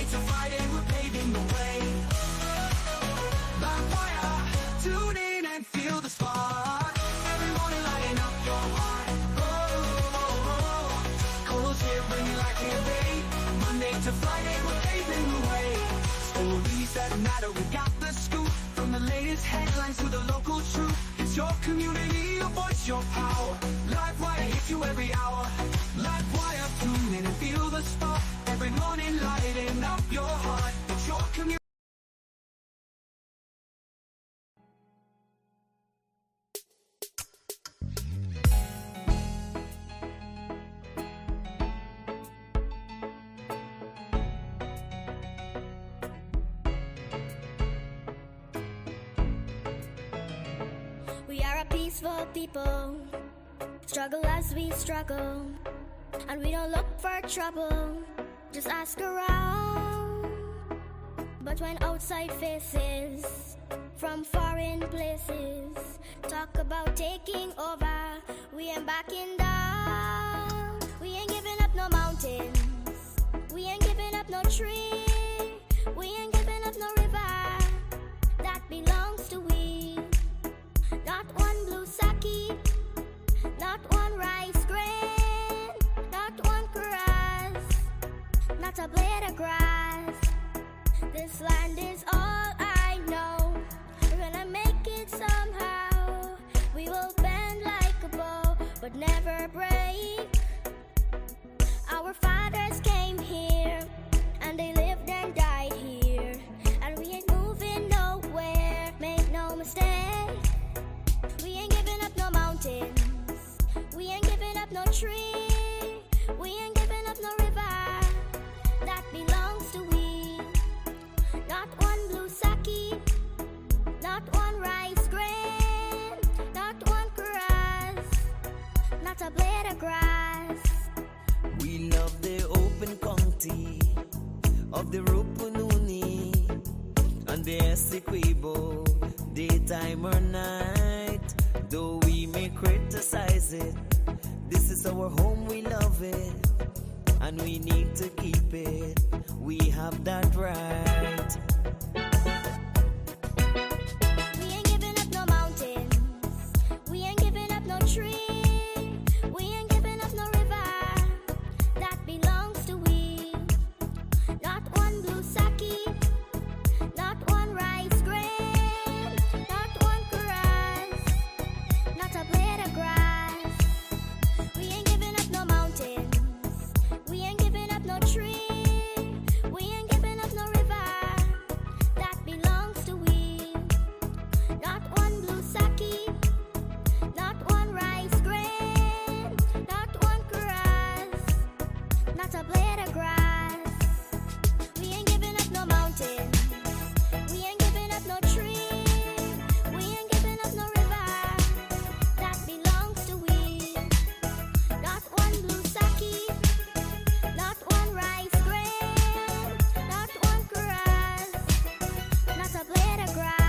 Monday to Friday, we're paving the way. Livewire, tune in and feel the spark. Every morning lighting up your heart. Cold's here, bringing light to your day. Monday to Friday, we're paving the way. Stories that matter, we got the scoop. From the latest headlines to the local truth. It's your community, your voice, your power. Livewire hits you every hour. Livewire, tune in and feel the spark. Every morning lighting up your heart. It's your community. We are a peaceful people, struggle as we struggle, and we don't look for trouble, just ask around. But when outside faces from foreign places talk about taking over, we ain't backing down. We ain't giving up no mountains, we ain't giving up no tree, we ain't giving up no river that belongs to we. Not one blue sake, not one rice grain, not one grass, not a blade of grass. This land is all I know. We're gonna make it somehow. We will bend like a bow, but never break. Our fathers came here, and they lived and died here, and we ain't moving nowhere, make no mistake. We ain't giving up no mountains, we ain't giving up no tree, we ain't giving up no river that belongs to we. Not one blue sake, not one rice grain, not one grass, not a blade of grass. We love the open county of the Rupununi and the Essequibo, daytime or night. Though we may criticize it, this is our home, we love it, and we need to keep it. We have that right. We ain't giving up no mountains, we ain't giving up no tree, we ain't giving up no river that belongs to we. Not one blue sake, not one rice grain, not one grass, not a blade of grass. We ain't giving up no mountains, we ain't giving up no tree, we ain't giving up no river that belongs to we. Not one blue sake, not one rice grain, not one grass, not a blade of grass. We ain't giving up no mountains, we ain't giving up no tree, we ain't giving up no river that belongs to we. Not one blue sake, not one rice grain, not one grass, not a blade of grass.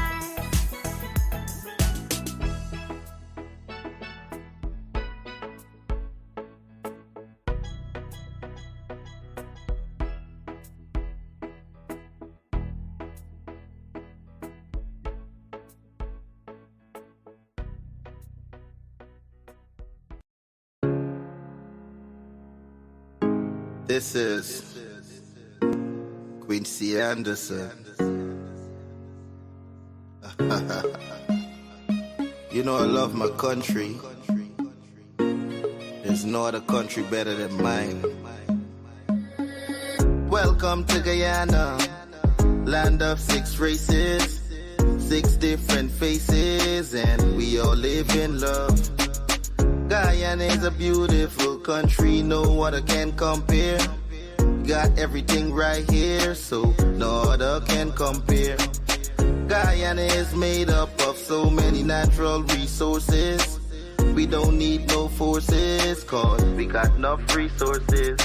This is Quincy Anderson. You know I love my country. There's no other country better than mine. Welcome to Guyana, land of 6 races, 6 different faces, and we all live in love. Guyana is a beautiful country, no other can compare. Got everything right here, so no other can compare. Guyana is made up of so many natural resources. We don't need no forces, cause we got enough resources.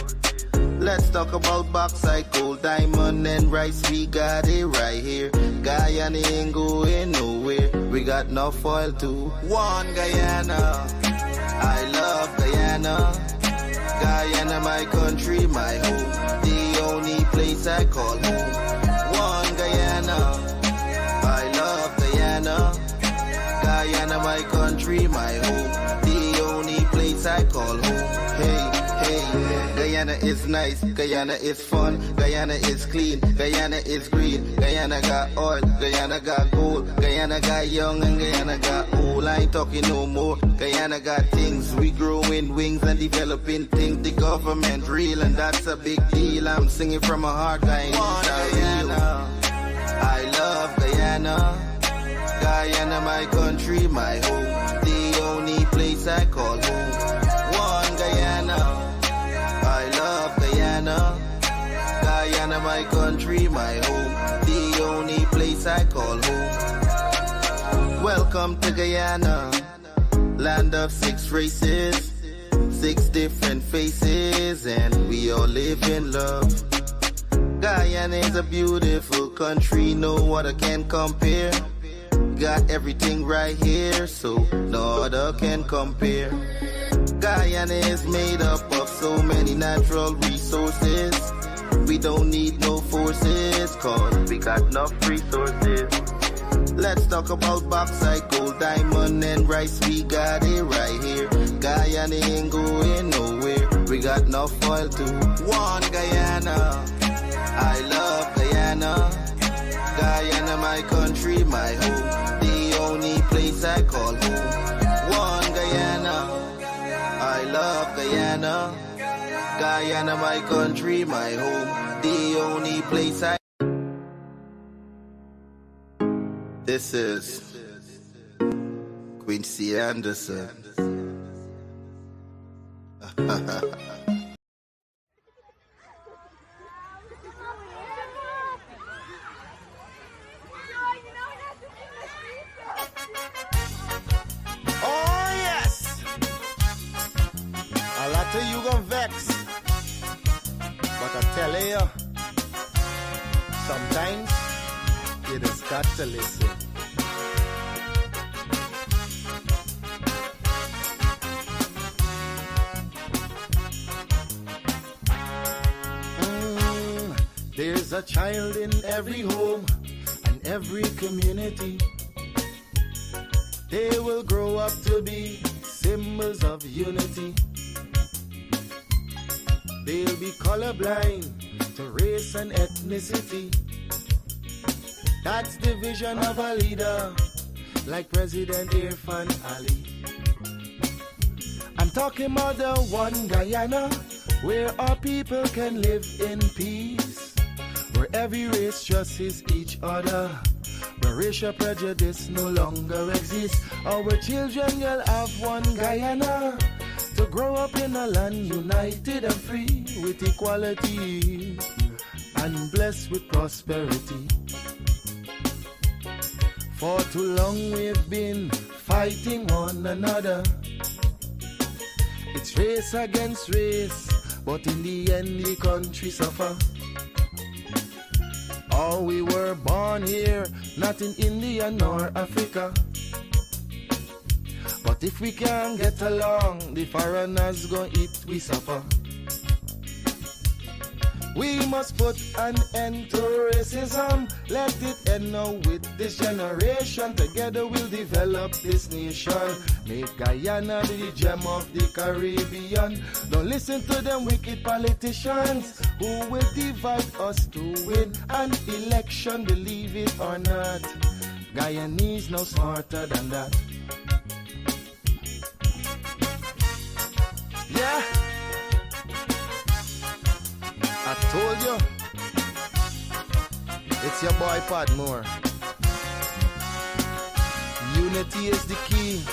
Let's talk about bauxite, gold, diamond, and rice. We got it right here. Guyana ain't going nowhere. We got enough oil too. One Guyana, I love Guyana. Guyana, my country, my home. The only place I call home. One Guyana, I love Guyana. Guyana, my country, my home. The only place I call home. Hey, Guyana is nice, Guyana is fun, Guyana is clean, Guyana is green, Guyana got oil, Guyana got gold, Guyana got young and Guyana got old. I ain't talking no more. Guyana got things, we growing wings and developing things. The government real and that's a big deal. I'm singing from my heart, Guyana. I love Guyana. Guyana, my country, my home. The only place I call home. One Guyana. I love Guyana. Guyana, my country, my home. The only place I call home. Welcome to Guyana, land of 6 races, 6 different faces, and we all live in love. Guyana is a beautiful country, no other can compare. Got everything right here, so no other can compare. Guyana is made up of so many natural resources. We don't need no forces, cause we got enough resources. Let's talk about bauxite, gold, diamond, and rice. We got it right here. Guyana ain't going nowhere. We got enough oil too. One Guyana, I love Guyana. Guyana, my country, my home. The only place I call home. One Guyana, I love Guyana. Guyana, my country, my home. The only place I... This is Quincy Anderson. Oh yes, a lot of you gon' vex, but I tell you, sometimes you just got to listen. There's a child in every home and every community. They will grow up to be symbols of unity. They'll be colorblind to race and ethnicity. That's the vision of a leader like President Irfan Ali. I'm talking about the one Guyana where our people can live in peace, where every race trusts each other, where racial prejudice no longer exists. Our children will have one Guyana to grow up in a land united and free with equality and blessed with prosperity. For too long we've been fighting one another. It's race against race, but in the end the country suffer. Oh, we were born here, not in India nor Africa. But if we can't get along, the foreigners gon' eat we suffer. We must put an end to racism. Let it end now with this generation. Together we'll develop this nation. Make Guyana the gem of the Caribbean. Don't listen to them wicked politicians who will divide us to win an election. Believe it or not, Guyanese no smarter than that. Yeah, I told you, it's your boy Podmore. Unity is the key.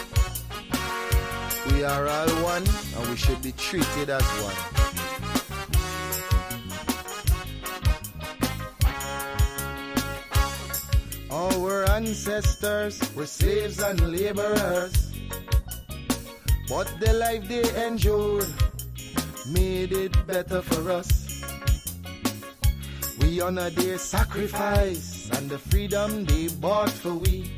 We are all one and we should be treated as one. Our ancestors were slaves and laborers, but the life they endured made it better for us. We honor their sacrifice and the freedom they bought for we.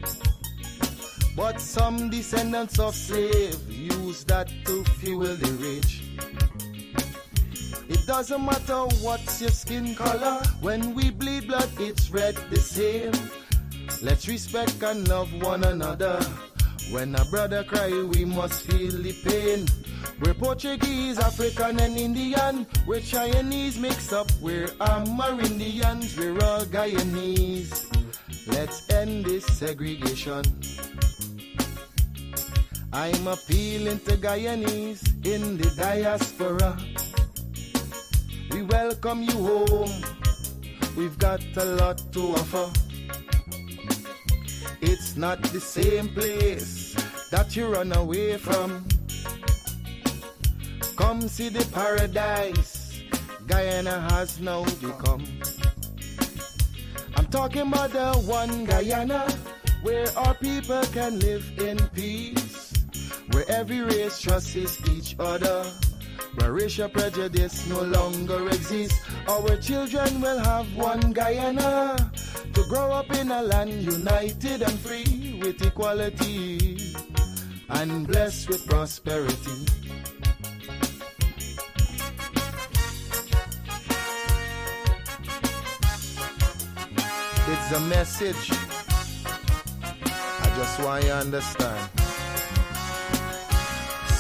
But some descendants of slaves use that to fuel the rich. It doesn't matter what's your skin color. When we bleed blood, it's red the same. Let's respect and love one another. When a brother cry, we must feel the pain. We're Portuguese, African and Indian. We're Chinese mixed up, we're Amerindians. We're all Guyanese. Let's end this segregation. I'm appealing to Guyanese in the diaspora. We welcome you home. We've got a lot to offer. It's not the same place that you run away from. Come see the paradise Guyana has now become. I'm talking about the one Guyana where our people can live in peace, where every race trusts each other, where racial prejudice no longer exists. Our children will have one Guyana to grow up in a land united and free with equality and blessed with prosperity. It's a message I just want you to understand.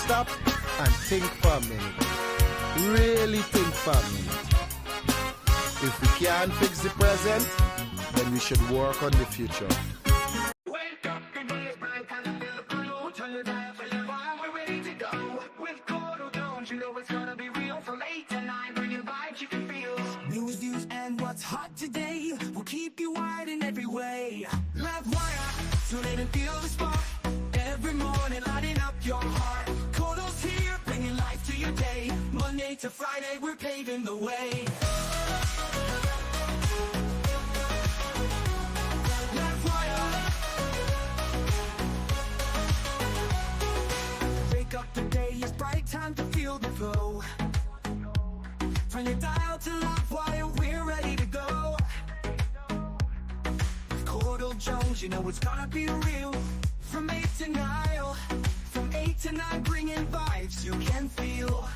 Stop and think for a minute. Really think for a minute. If we can't fix the present, then we should work on the future. Wake up, the day is bright, time to feel the blue. Turn your dial for your vibe, we're ready to go. With Courdel Jones, you know it's gonna be real. From 8 to 9, bringing vibes you can feel. News, views, and what's hot today will keep you wide in every way. Livewire, tune in and feel the spark. Every morning, lighting up your heart. Courdel's here, bringing life to your day. Monday to Friday, we're paving the way. Time to feel the flow. Turn your dial to Livewire, we're ready to go. With Courdel Jones, you know it's gonna be real. From 8 to 9, from 8 to 9, bringing vibes you can feel.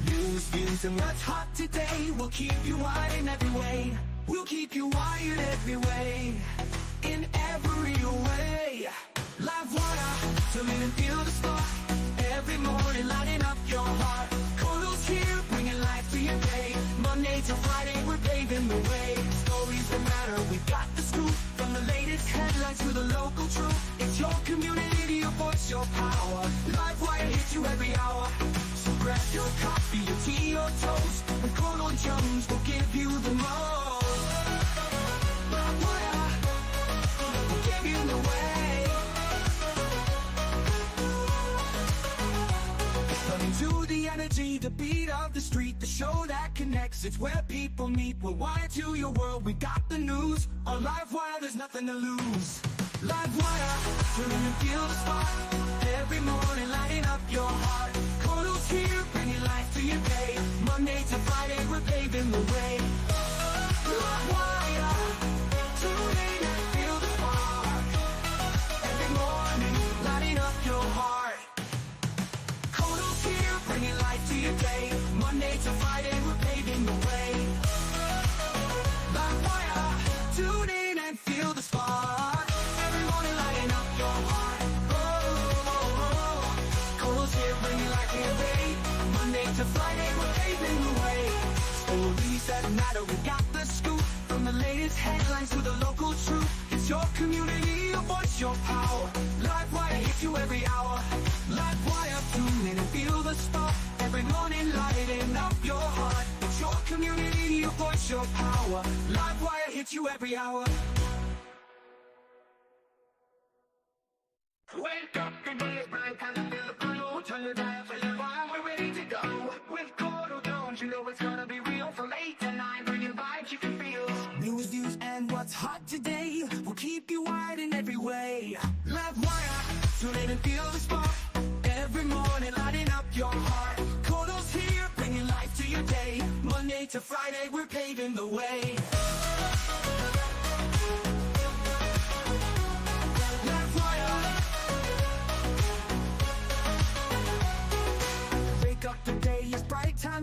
News, views, and what's hot today will keep you wide in every way. We'll keep you wired every way, in every way. Livewire, tune in and feel the spark. Every morning, lighting up your heart. Courdel's here, bringing life to your day. Monday to Friday, we're paving the way. Stories that matter, we've got the scoop. From the latest headlines to the local truth. It's your community, your voice, your power. Livewire hits you every hour. So grab your coffee, your tea, or toast. And Courdel Jones will give you the most. Livewire will give you the way. To the energy, the beat of the street, the show that connects, it's where people meet. We're wired to your world, we got the news. On Livewire, there's nothing to lose. Livewire, tune in and feel the spark. Every morning, lighting up your heart. Courdel's here, bringing life to your day. Monday to Friday, we're paving the way. Livewire, tune in and feel the spark. Every morning, lighting up your heart. Bringing life to your day. Monday to Friday, we're paving the way. Livewire, tune in and feel the spark. Every morning, lighting up your heart. Courdel's here, bringing life to your day. Monday to Friday, we're paving the way. Stories that matter, we got the scoop. From the latest headlines to the local truth. It's your community, your voice, your power. Livewire hits you every hour. Livewire, tune in and feel the spark. Every morning, lighting up your heart. It's your community, your voice, your power. Livewire hits you every hour. Wake up, the day is bright, time to feel the blue. Turn your dial for your vibe, we're ready to go. With Courdel Jones, you know it's gonna be real. From 8 to 9, bringing vibes you can feel. News, views, and what's hot today will keep you wide in every way. Livewire, tune in and feel the spark. Every morning, lighting up your heart. Courdel's here, bringing life to your day. Monday to Friday, we're paving the way. Livewire. Wake up, the day is bright, time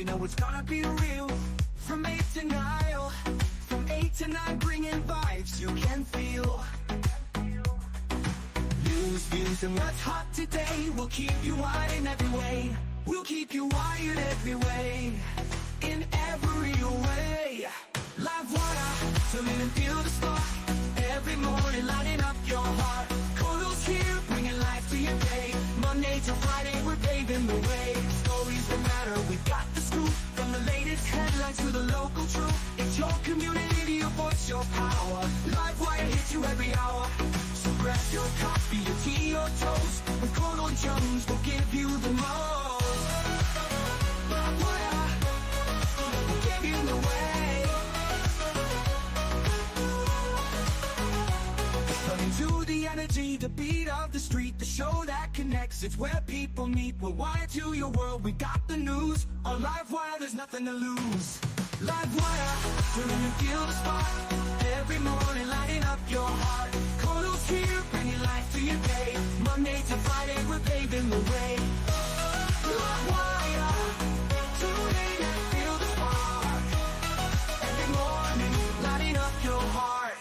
you know it's gonna be real. From 8 to 9, from 8 to 9, bringing vibes you can feel. News, views, and what's hot today. We'll keep you wired in every way. We'll keep you wired every way. In every way. Livewire, fill in and feel the spark. Every morning lighting up your heart. Cordel's here, bringing life to your day. Monday to Friday, we're paving the way. Stories that matter, we've got the scoop. From the latest headlines to the local truth. It's your community, your voice, your power. Livewire hits you every hour. So grab your coffee, your tea, or toast. With Courdel Jones, we'll give you the most. Livewire, we'll give you the way. Running to the energy, the beat of the street, the show that connects. It's where people meet. We're wired to your world. We got the news on Livewire. There's nothing to lose. Livewire, turn and feel the spark. Every morning, lighting up your heart. Cordel's here, bringing life to your day. Monday to Friday, we're paving the way. Livewire, tune in and feel the spark. Every morning, lighting up your heart.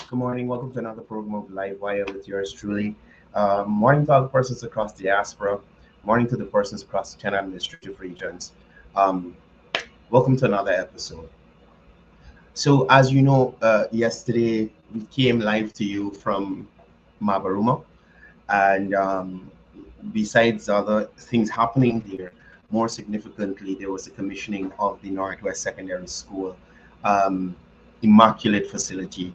Good morning. Welcome to another program of Livewire with yours truly. Morning to all the persons across the diaspora. Morning to the persons across the 10 administrative regions. Welcome to another episode. So, as you know, yesterday we came live to you from Mabaruma, and besides other things happening there, more significantly, there was the commissioning of the Northwest Secondary School immaculate facility.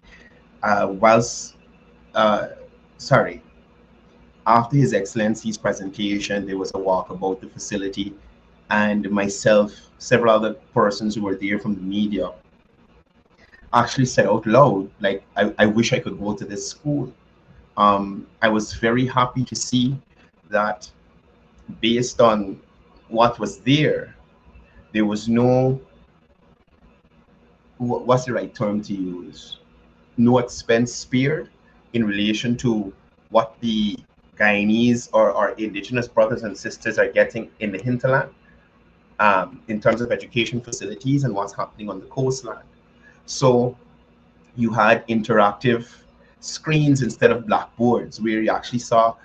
After His Excellency's presentation, there was a walk about the facility, and myself, several other persons who were there from the media, actually said out loud, like, I wish I could go to this school. I was very happy to see that based on what was there was no, what's the right term to use? No expense spared in relation to what the Guyanese or our indigenous brothers and sisters are getting in the hinterland in terms of education facilities and what's happening on the coastline. So you had interactive screens instead of blackboards, where you actually saw,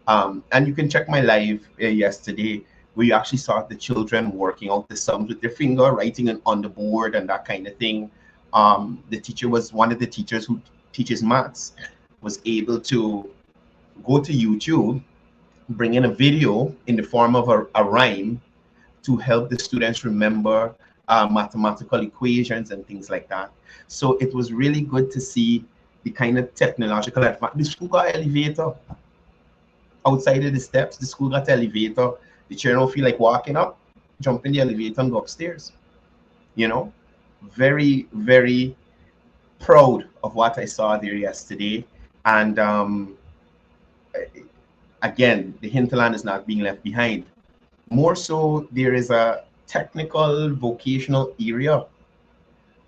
and you can check my live yesterday, where you actually saw the children working out the sums with their finger, writing it on the board and that kind of thing. The teacher was, one of the teachers who teaches maths, was able to go to YouTube, bring in a video in the form of a rhyme to help the students remember mathematical equations and things like that. So it was really good to see the kind of technological advance. The school got an elevator outside of the steps. The school got an elevator. The children don't feel like walking up, jump in the elevator and go upstairs. You know, very, very proud of what I saw there yesterday. And again, the hinterland is not being left behind. More so, there is a technical vocational area,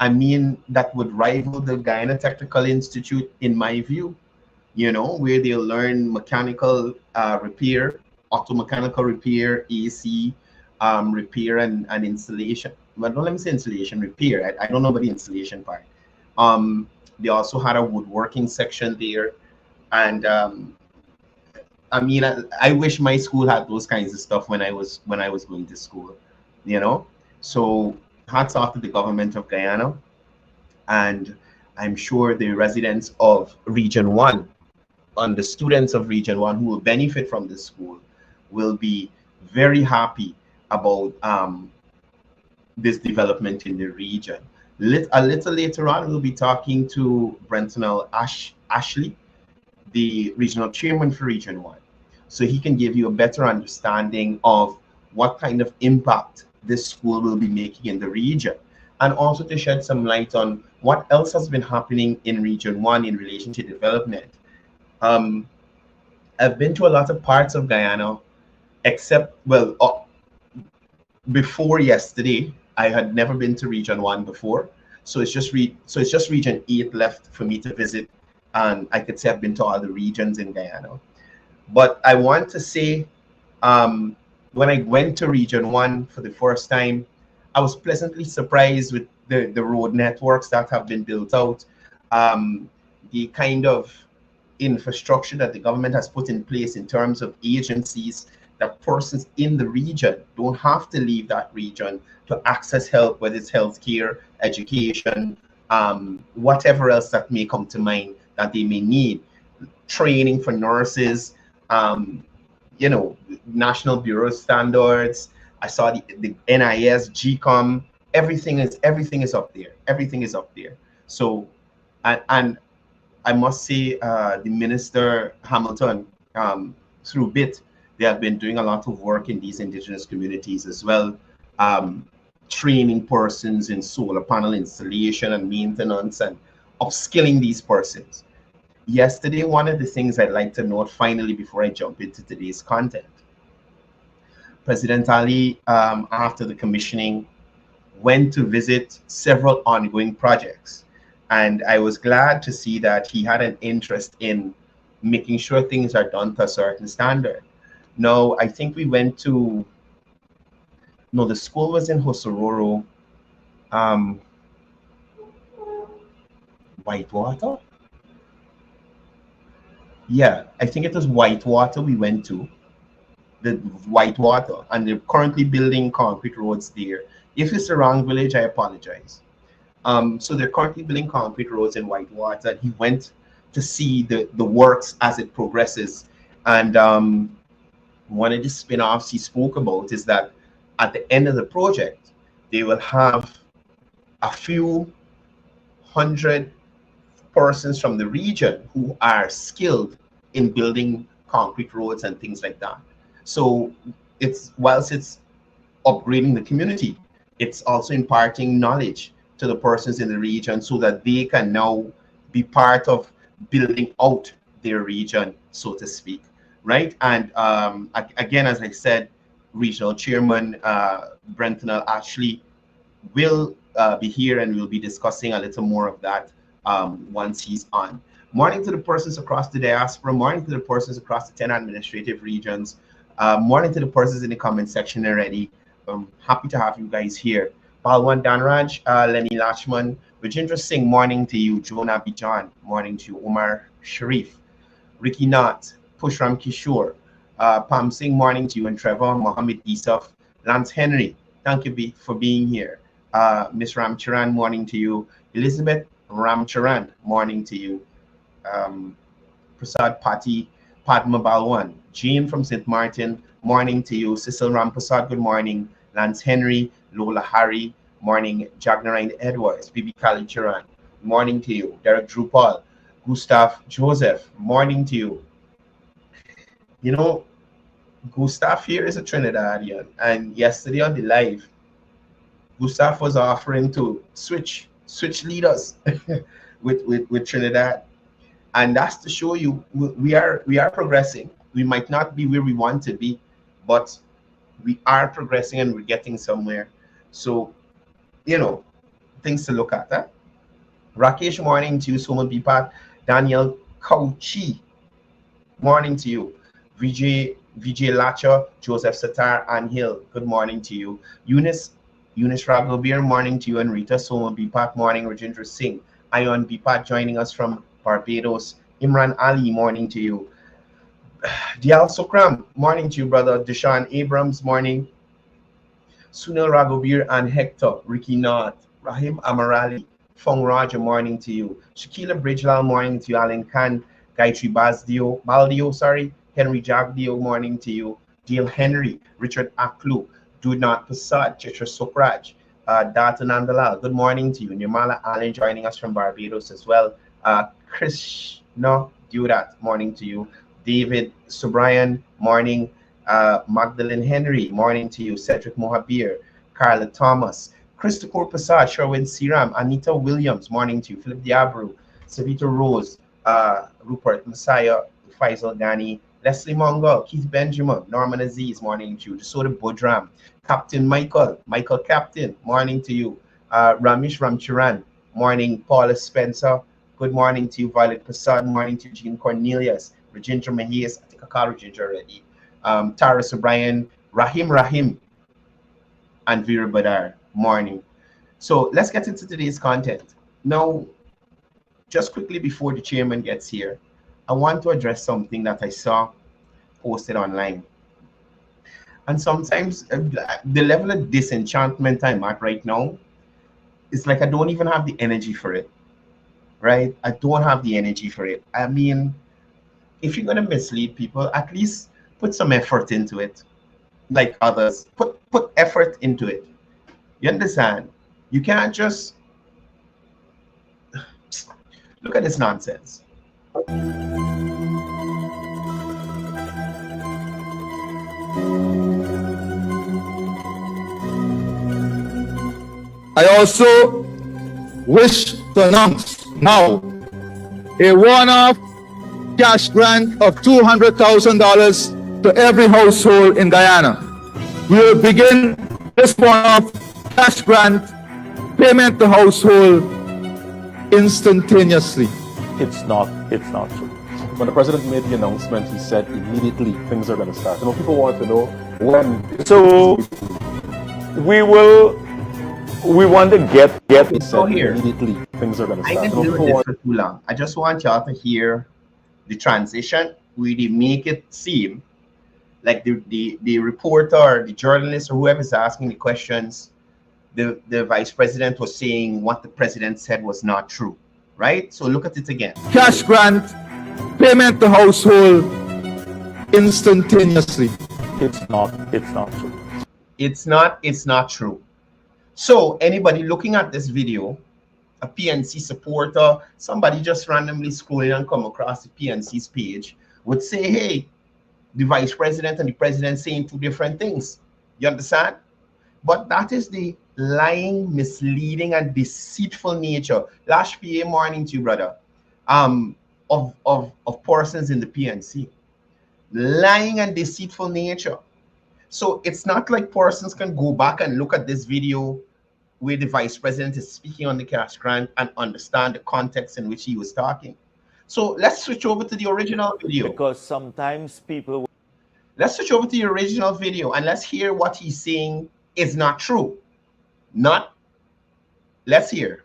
I mean, that would rival the Guyana Technical Institute in my view, you know, where they'll learn mechanical repair, auto mechanical repair, AC repair and installation. Well, don't let me say installation, repair. I don't know about the installation part. They also had a woodworking section there. And I mean, I wish my school had those kinds of stuff when I was going to school, you know. So hats off to the government of Guyana, and I'm sure the residents of Region 1 and the students of Region 1 who will benefit from this school will be very happy about this development in the region. A little later on, we'll be talking to Brentonell Ashley, the regional chairman for Region 1. So he can give you a better understanding of what kind of impact this school will be making in the region, and also to shed some light on what else has been happening in Region 1 in relation to development. I've been to a lot of parts of Guyana, except, well, before yesterday, I had never been to Region 1 before. So it's just Region 8 left for me to visit, and I could say I've been to all the regions in Guyana. But I want to say When I went to Region 1 for the first time, I was pleasantly surprised with the road networks that have been built out, the kind of infrastructure that the government has put in place in terms of agencies, that persons in the region don't have to leave that region to access help, whether it's healthcare, education, whatever else that may come to mind that they may need, training for nurses, you know, National Bureau Standards. I saw the NIS, GCOM, everything is up there. Everything is up there. So, and I must say, the Minister Hamilton, through BIT, they have been doing a lot of work in these indigenous communities as well, training persons in solar panel installation and maintenance and upskilling these persons. Yesterday, one of the things I'd like to note finally before I jump into today's content, President Ali, after the commissioning, went to visit several ongoing projects. And I was glad to see that he had an interest in making sure things are done to a certain standard. Now, I think we went to, no, the school was in Hosororo, Whitewater? Yeah, I think it was Whitewater we went to, the Whitewater, and they're currently building concrete roads there. If it's the wrong village, I apologize. So they're currently building concrete roads in Whitewater. He went to see the works as it progresses. And one of the spin-offs he spoke about is that at the end of the project, they will have a few hundred persons from the region who are skilled in building concrete roads and things like that. So it's, whilst it's upgrading the community, it's also imparting knowledge to the persons in the region so that they can now be part of building out their region, so to speak, right? And again, as I said, Regional Chairman Brenton Ashley will be here, and we'll be discussing a little more of that once he's on. Morning to the persons across the diaspora, morning to the persons across the 10 administrative regions, morning to the persons in the comment section already. Happy to have you guys here. Balwan Danraj, Lenny Lashman, Vijendra Singh, morning to you. Jonah Bijan, morning to you. Omar Sharif, Ricky Knott, Pushram Kishore, Pam Singh, morning to you. And Trevor, Mohammed Isaf, Lance Henry, thank you for being here. Miss Ramcharan, morning to you. Elizabeth Ramcharan, morning to you. Prasad Pati, Padma Balwan, Jean from St. Martin, morning to you. Cecil Rampasad, good morning. Lance Henry, Lola Harry, morning. Jagnarine Edwards, Bibi Kali Chiran, morning to you. Derek Drupal, Gustav Joseph, morning to you. You know, Gustav here is a Trinidadian, and yesterday on the live, Gustav was offering to switch leaders with Trinidad, and that's to show you we are progressing. We might not be where we want to be, but we are progressing and we're getting somewhere. So, you know, things to look at. Huh? Rakesh, morning to you. Soma Bipat, Daniel Kauchi, morning to you. Vijay Lacha, Joseph Satar, Ann Hill, good morning to you. Eunice Raghavir, morning to you. And Rita Soma Bipat, morning. Rajendra Singh, Ion Bipat joining us from Barbados. Imran Ali, morning to you. Dial Sokram, morning to you, brother. Deshaun Abrams, morning. Sunil Raghavir and Hector, Ricky Knott, Rahim Amarali, Fong Raja, morning to you. Shakila Bridgelal, morning to you. Alan Khan, Gayatri Baldio, Henry Jagdio, morning to you. Dale Henry, Richard Aklu, Dudnat Prasad, Chitra Sokraj, Data Nandalal, good morning to you. Nirmala Allen joining us from Barbados as well. Krishna Durat, morning to you. David Subrian, morning. Magdalene Henry, morning to you. Cedric Mohabir, Carla Thomas, Christopher Prasad, Sherwin Siram, Anita Williams, morning to you. Philip Diabru, Savita Rose, Rupert Messiah, Faisal Ghani, Leslie Mongol, Keith Benjamin, Norman Aziz, morning to you. Desoda Bodram, Captain Michael Captain, morning to you. Ramesh Ramcharan, morning. Paula Spencer, good morning to you. Violet Prasad, morning to you. Jean Cornelius, Rajendra Mahias, I think I called Rajendra already. Tara O'Brien, Rahim, and Virabadar. Morning. So let's get into today's content. Now, just quickly before the chairman gets here, I want to address something that I saw posted online. And sometimes the level of disenchantment I'm at right now, it's like I don't even have the energy for it, right? I don't have the energy for it. I mean, if you're going to mislead people, at least put some effort into it. Like others, put effort into it. You understand? You can't just look at this nonsense. I also wish to announce now a one-off cash grant of $200,000 to every household in Guyana. We will begin this one-off cash grant payment to household instantaneously. It's not true. When the president made the announcement, he said immediately things are going to start. You know, people want to know when. So we want to get He said here. immediately things are going to I start. didn't You know, do people this want for too long. I just want y'all to hear the transition. Really make it seem like the reporter, the journalist, or whoever is asking the questions, the vice president was saying what the president said was not true, right? So look at it again. Cash grant payment to household instantaneously. it's not true. It's not true. So anybody looking at this video, a PNC supporter, somebody just randomly scrolling and come across the PNC's page would say, hey, the vice president and the president saying two different things. You understand? But that is the lying, misleading, and deceitful nature. Last PA morning to you, brother, of persons in the PNC. Lying and deceitful nature. So it's not like persons can go back and look at this video where the vice president is speaking on the cash grant and understand the context in which he was talking. So let's switch over to the original video. because sometimes people Let's switch over to the original video and let's hear what he's saying is not true. Let's hear.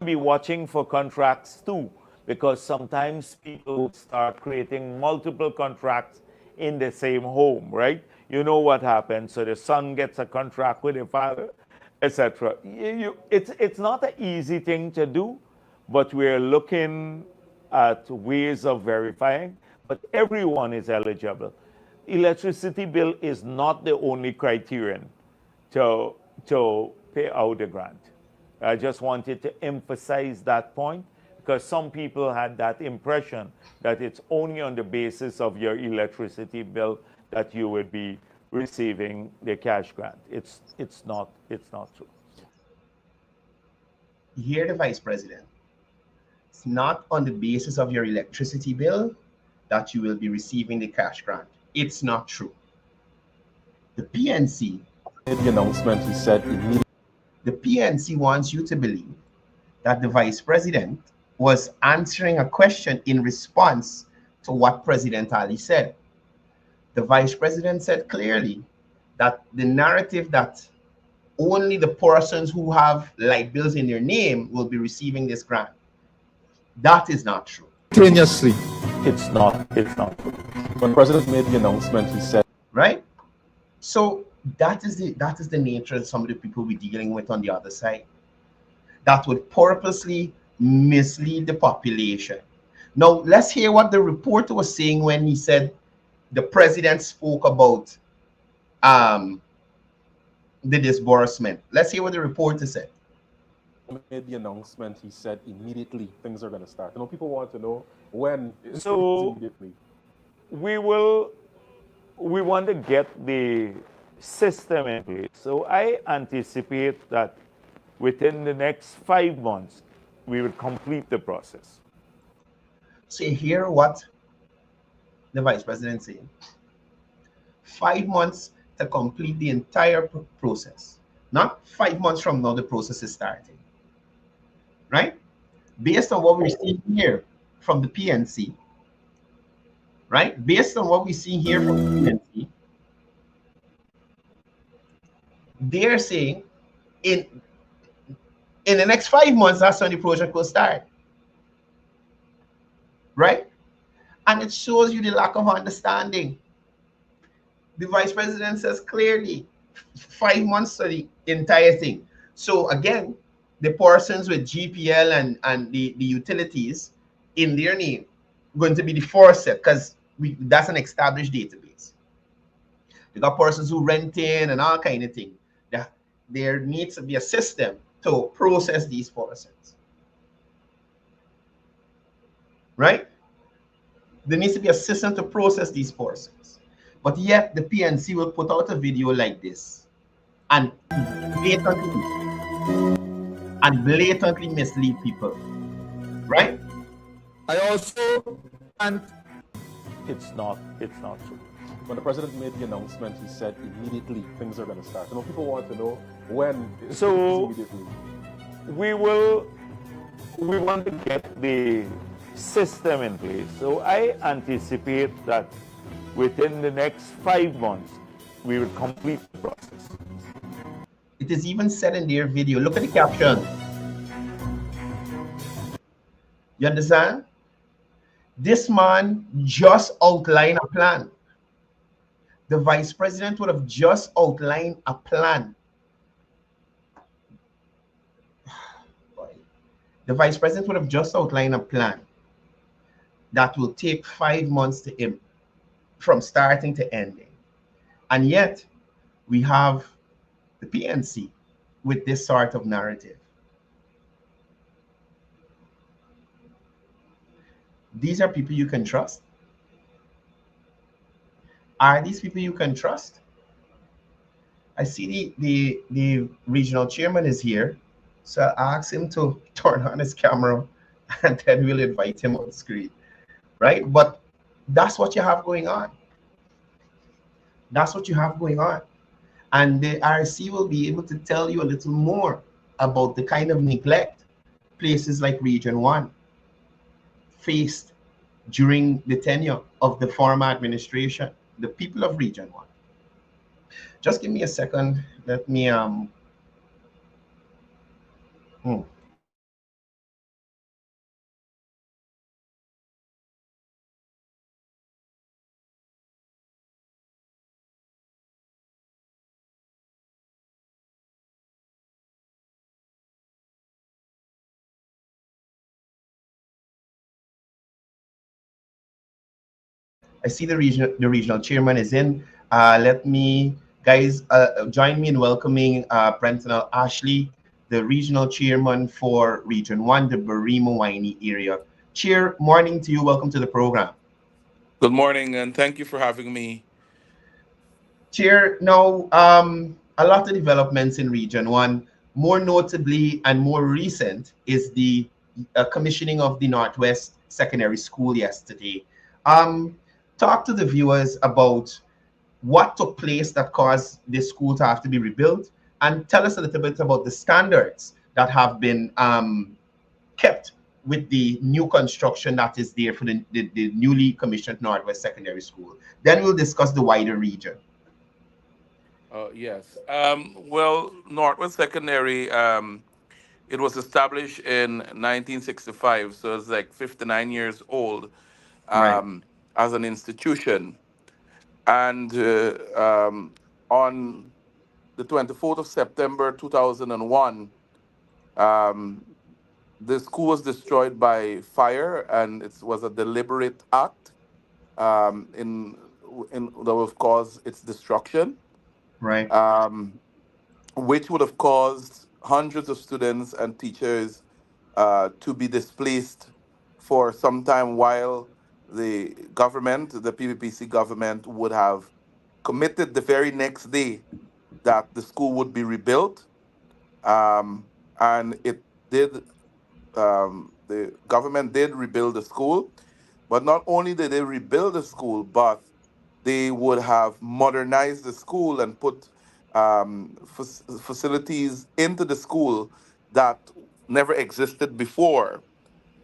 be watching for contracts too, because sometimes people start creating multiple contracts in the same home, right? You know what happens. So the son gets a contract with the father, etc. It's not an easy thing to do, but we're looking at ways of verifying. But everyone is eligible. Electricity bill is not the only criterion to pay out the grant. I just wanted to emphasize that point because some people had that impression that it's only on the basis of your electricity bill that you would be receiving the cash grant. It's not true. Hear the vice president. It's not on the basis of your electricity bill that you will be receiving the cash grant. It's not true. The PNC Made the announcement, he said immediately. The PNC wants you to believe that the vice president was answering a question in response to what President Ali said. The vice president said clearly that the narrative that only the persons who have light bills in their name will be receiving this grant. That is not true. Instantaneously. It's not true. When the president made the announcement, he said, Right? So that is the nature of some of the people we're dealing with on the other side that would purposely mislead the population. Now let's hear what the reporter was saying when he said the president spoke about the disbursement. Let's hear what the reporter said. made the announcement, he said immediately things are going to start. You know, people want to know when. So immediately. we want to get the system in place. So I anticipate that within the next 5 months, we will complete the process. So you hear what the vice president saying. 5 months to complete the entire process. Not 5 months from now, the process is starting. Right? Based on what we're seeing here from the PNC, right? Based on what we see here from the PNC, They're saying in in the next 5 months, that's when the project will start, right? And it shows you the lack of understanding. The vice president says clearly 5 months for the entire thing. So again, the persons with GPL and the utilities in their name going to be the first set because that's an established database. You got persons who rent in and all kind of thing. There needs to be a system to process these persons, right? There needs to be a system to process these persons. But yet the PNC will put out a video like this and blatantly mislead people, right? I also want It's not true. When the president made the announcement, he said immediately things are going to start. People want to know when. So immediately. we want to get the system in place. So I anticipate that within the next 5 months, we will complete the process. It is even said in their video. Look at the caption. You understand? This man just outlined a plan. The vice president would have just outlined a plan. The vice president would have just outlined a plan that will take 5 months to from starting to ending. And yet, we have the PNC with this sort of narrative. These are people you can trust. Are these people you can trust? I see the regional chairman is here. So I ask him to turn on his camera and then we'll invite him on screen, right? But that's what you have going on. That's what you have going on. And the RC will be able to tell you a little more about the kind of neglect places like Region 1 faced during the tenure of the former administration, the people of Region 1. Just give me a second. Let me I see the regional chairman is in. Let me, guys, join me in welcoming Brenton Ashley, the regional chairman for Region 1, the Barima Winey area. Chair, morning to you. Welcome to the program. Good morning, and thank you for having me. Chair, now, a lot of developments in Region 1, more notably and more recent is the commissioning of the Northwest Secondary School yesterday. Talk to the viewers about what took place that caused this school to have to be rebuilt, and tell us a little bit about the standards that have been kept with the new construction that is there for the newly commissioned Northwest Secondary School. Then we'll discuss the wider region. Yes. Well, Northwest Secondary, it was established in 1965, so it's like 59 years old Right. as an institution. And on the 24th of September 2001, um, the school was destroyed by fire, and it was a deliberate act in that would have caused its destruction, Right. um, which would have caused hundreds of students and teachers to be displaced for some time while the government, the PPPC government, would have committed the very next day that the school would be rebuilt. And it did, the government did rebuild the school, but not only did they rebuild the school, but they would have modernized the school and put facilities into the school that never existed before.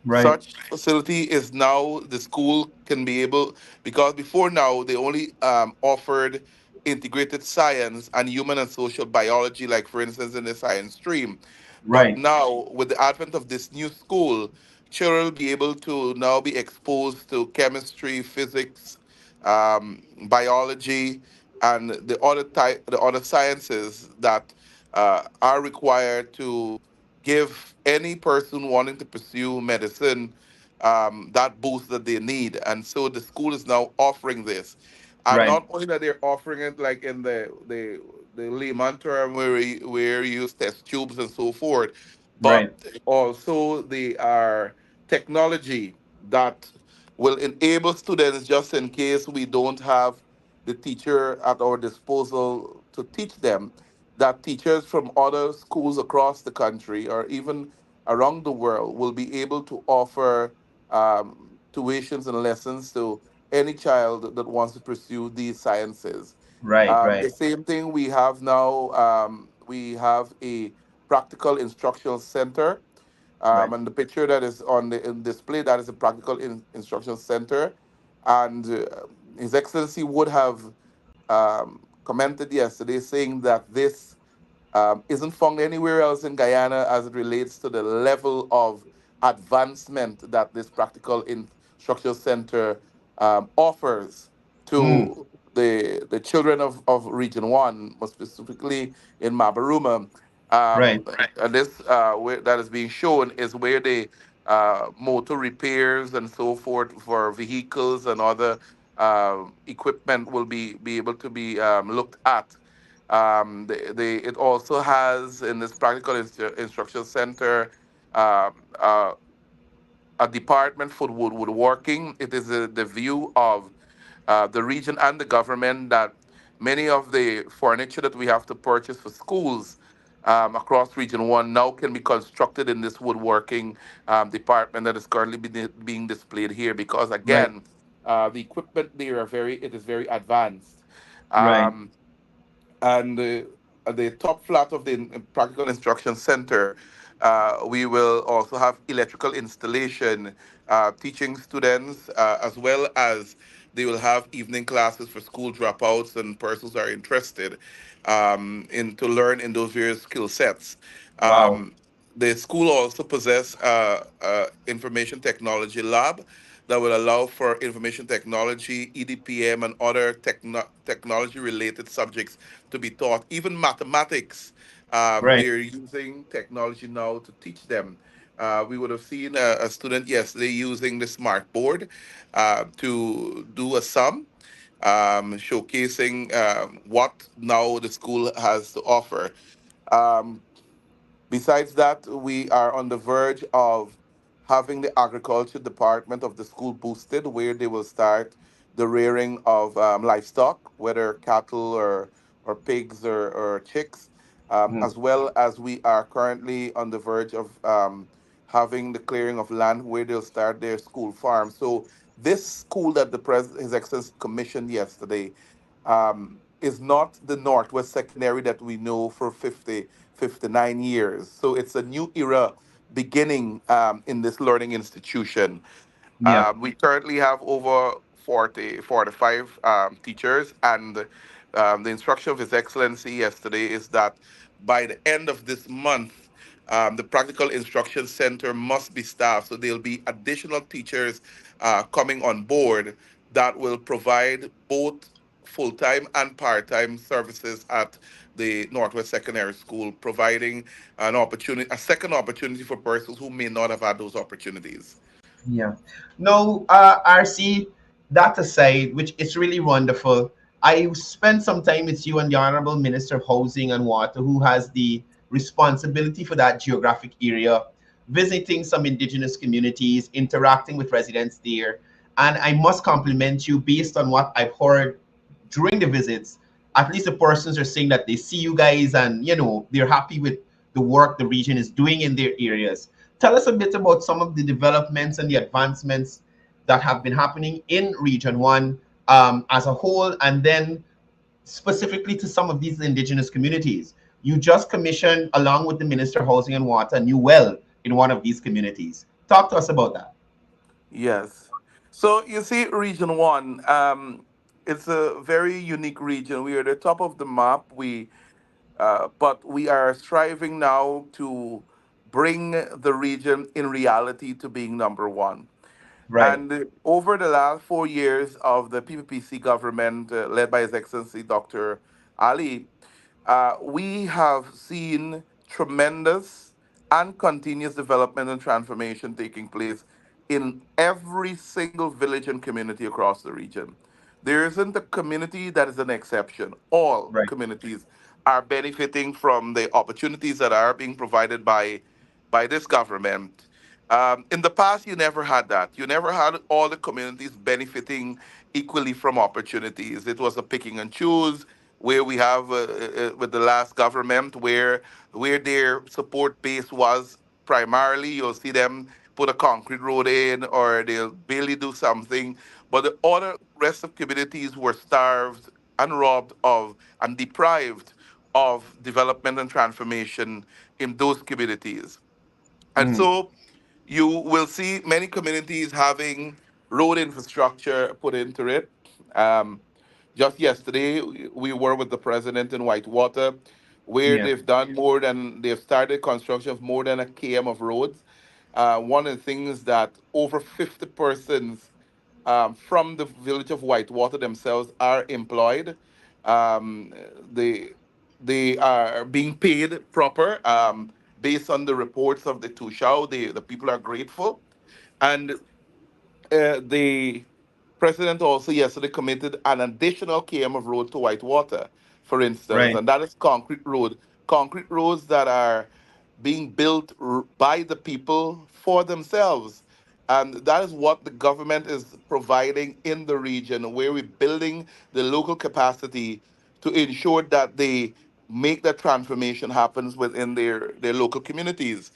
Right. Such facility is now the school can be able, because before now they only offered integrated science and human and social biology, like for instance in the science stream. But Right. now, with the advent of this new school, children will be able to now be exposed to chemistry, physics, biology, and the other sciences that are required to give any person wanting to pursue medicine that boost that they need. And so the school is now offering this. And Right. not only that they're offering it like in the layman term where you use test tubes and so forth, but Right. also they are technology that will enable students just in case we don't have the teacher at our disposal to teach them, that teachers from other schools across the country or even around the world will be able to offer tuitions and lessons to any child that wants to pursue these sciences. Right. The Right. same thing we have now, we have a practical instructional center. Right. And the picture that is on the in display, that is a practical instruction center. And His Excellency would have commented yesterday saying that this isn't found anywhere else in Guyana as it relates to the level of advancement that this practical instructional center offers Mm. to the children of Region 1, more specifically in Mabaruma. Right. And this where that is being shown is where the motor repairs and so forth for vehicles and other equipment will be able to be looked at. It also has in this practical instruction center a department for woodworking. It is the view of the region and the government that many of the furniture that we have to purchase for schools across Region 1 now can be constructed in this woodworking department that is currently being displayed here because, Right. again, the equipment there it is very advanced. Right. Um, and At the top flat of the practical instruction center, we will also have electrical installation, teaching students, as well as they will have evening classes for school dropouts and persons who are interested in to learn in those various skill sets. Wow. Um, the school also possess a information technology lab that will allow for information technology, EDPM, and other technology related subjects to be taught. Even mathematics, Right. they're using technology now to teach them. We would have seen a student yesterday using the smart board to do a sum, showcasing what now the school has to offer. Um, Besides that, we are on the verge of having the agriculture department of the school boosted, where they will start the rearing of livestock, whether cattle or pigs or chicks, Mm. as well as we are currently on the verge of having the clearing of land where they'll start their school farm. So this school that His Excellency commissioned yesterday is not the Northwest Secondary that we know for 59 years. So it's a new era beginning in this learning institution. Yeah. We currently have over 45 teachers, and the instruction of His Excellency yesterday is that by the end of this month, the Practical Instruction Center must be staffed. So there'll be additional teachers coming on board that will provide both full-time and part-time services at the Northwest Secondary School, providing a second opportunity for persons who may not have had those opportunities. Yeah. No, RC, that aside, which is really wonderful. I spent some time with you and the Honorable Minister of Housing and Water, who has the responsibility for that geographic area, visiting some indigenous communities, interacting with residents there. And I must compliment you based on what I've heard during the visits. At least the persons are saying that they see you guys and, they're happy with the work the region is doing in their areas. Tell us a bit about some of the developments and the advancements that have been happening in Region 1 as a whole, and then specifically to some of these indigenous communities. You just commissioned, along with the Minister of Housing and Water, a new well in one of these communities. Talk to us about that. Yes. So you see, Region 1, it's a very unique region. We are the top of the map. But we are striving now to bring the region in reality to being number one. Right. And over the last 4 years of the PPPC government, led by His Excellency Dr. Ali, we have seen tremendous and continuous development and transformation taking place in every single village and community across the region. There isn't a community that is an exception. All Right. communities are benefiting from the opportunities that are being provided by this government. In the past, you never had that. You never had all the communities benefiting equally from opportunities. It was a picking and choose where we have with the last government where their support base was primarily. You'll see them put a concrete road in or they'll barely do something. But the other rest of communities were starved and robbed of and deprived of development and transformation in those communities. And Mm. so you will see many communities having road infrastructure put into it. Um, just yesterday, we were with the president in Whitewater, where Yeah. they've started construction of more than a km of roads. One of the things that over 50 persons from the village of Whitewater themselves are employed. Um, they they are being paid proper based on the reports of the Tushao. The people are grateful, and the president also yesterday committed an additional km of road to Whitewater, for instance, Right. and that is concrete roads that are being built by the people for themselves. And that is what the government is providing in the region, where we're building the local capacity to ensure that they make that transformation happens within their local communities.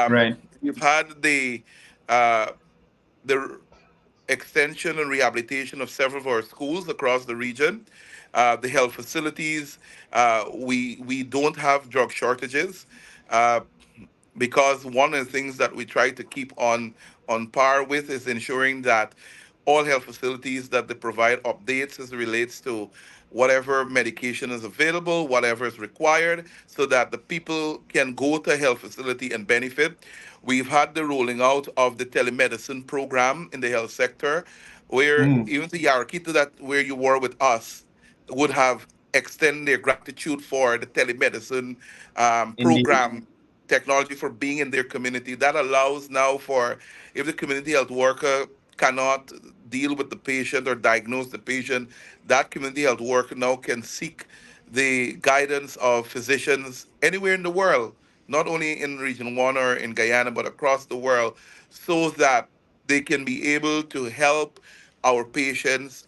Right. We've had uh, the extension and rehabilitation of several of our schools across the region. The health facilities, we don't have drug shortages. Uh, because one of the things that we try to keep on par with is ensuring that all health facilities that they provide updates as it relates to whatever medication is available, whatever is required, so that the people can go to a health facility and benefit. We've had the rolling out of the telemedicine program in the health sector, where Mm. even the Yarakita that where you were with us would have extended their gratitude for the telemedicine Indeed. program technology for being in their community. That allows now for if the community health worker cannot deal with the patient or diagnose the patient, that community health worker now can seek the guidance of physicians anywhere in the world, not only in Region 1 or in Guyana, but across the world, so that they can be able to help our patients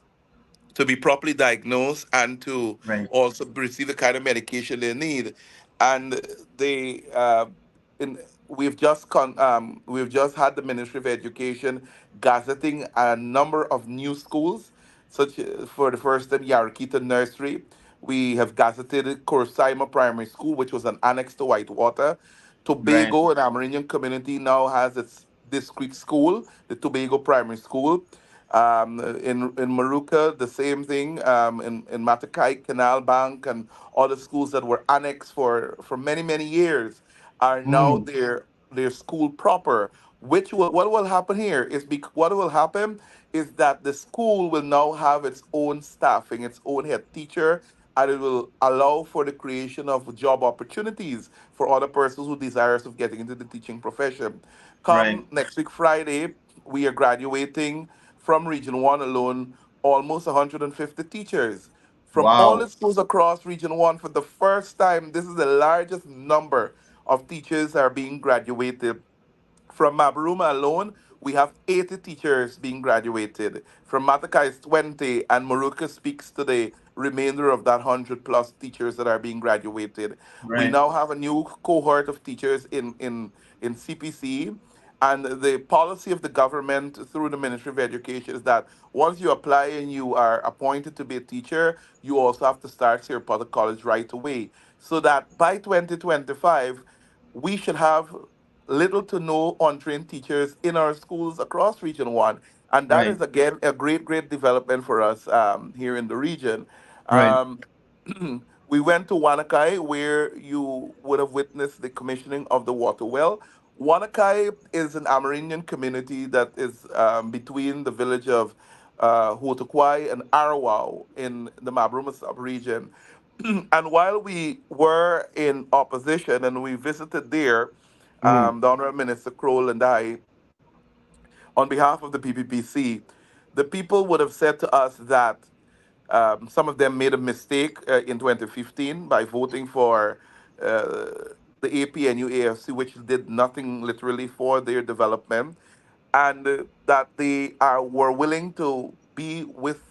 to be properly diagnosed and to Right. also receive the kind of medication they need. And they, in, we've just had the Ministry of Education gazetting a number of new schools, such for the first time Yarakita Nursery. We have gazetted Korsaima Primary School, which was an annex to Whitewater. Right. Tobago, an Amerindian community, now has its district school, the Tobago Primary School. In Maruka, the same thing. In Matakai, Canal Bank, and other schools that were annexed for many years are now Mm. their school proper. What will happen here is what will happen is that the school will now have its own staffing, its own head teacher, and it will allow for the creation of job opportunities for other persons who desires of getting into the teaching profession. Right. Come next week Friday, we are graduating from Region 1 alone almost 150 teachers from all the Wow. schools across Region 1 for the first time. This is the largest number of teachers that are being graduated from Mabaruma alone, we have 80 teachers being graduated. From Matakai is 20, and Maruka speaks to the remainder of that 100 plus teachers that are being graduated. We Right. now have a new cohort of teachers in CPC. And the policy of the government through the Ministry of Education is that once you apply and you are appointed to be a teacher, you also have to start your public college right away. So that by 2025, we should have little to no untrained teachers in our schools across Region 1. And that Right. is, again, a great, great development for us here in the region. Right. Um, we went to Wanakai, where you would have witnessed the commissioning of the water well. Wanakai is an Amerindian community that is between the village of Hotokwai and Arawau in the Mabruma sub-region. And while we were in opposition and we visited there, Mm. the Honorable Minister Kroll and I, on behalf of the PPPC, the people would have said to us that some of them made a mistake in 2015 by voting for uh, the APNU AFC, which did nothing literally for their development, and that they were willing to be with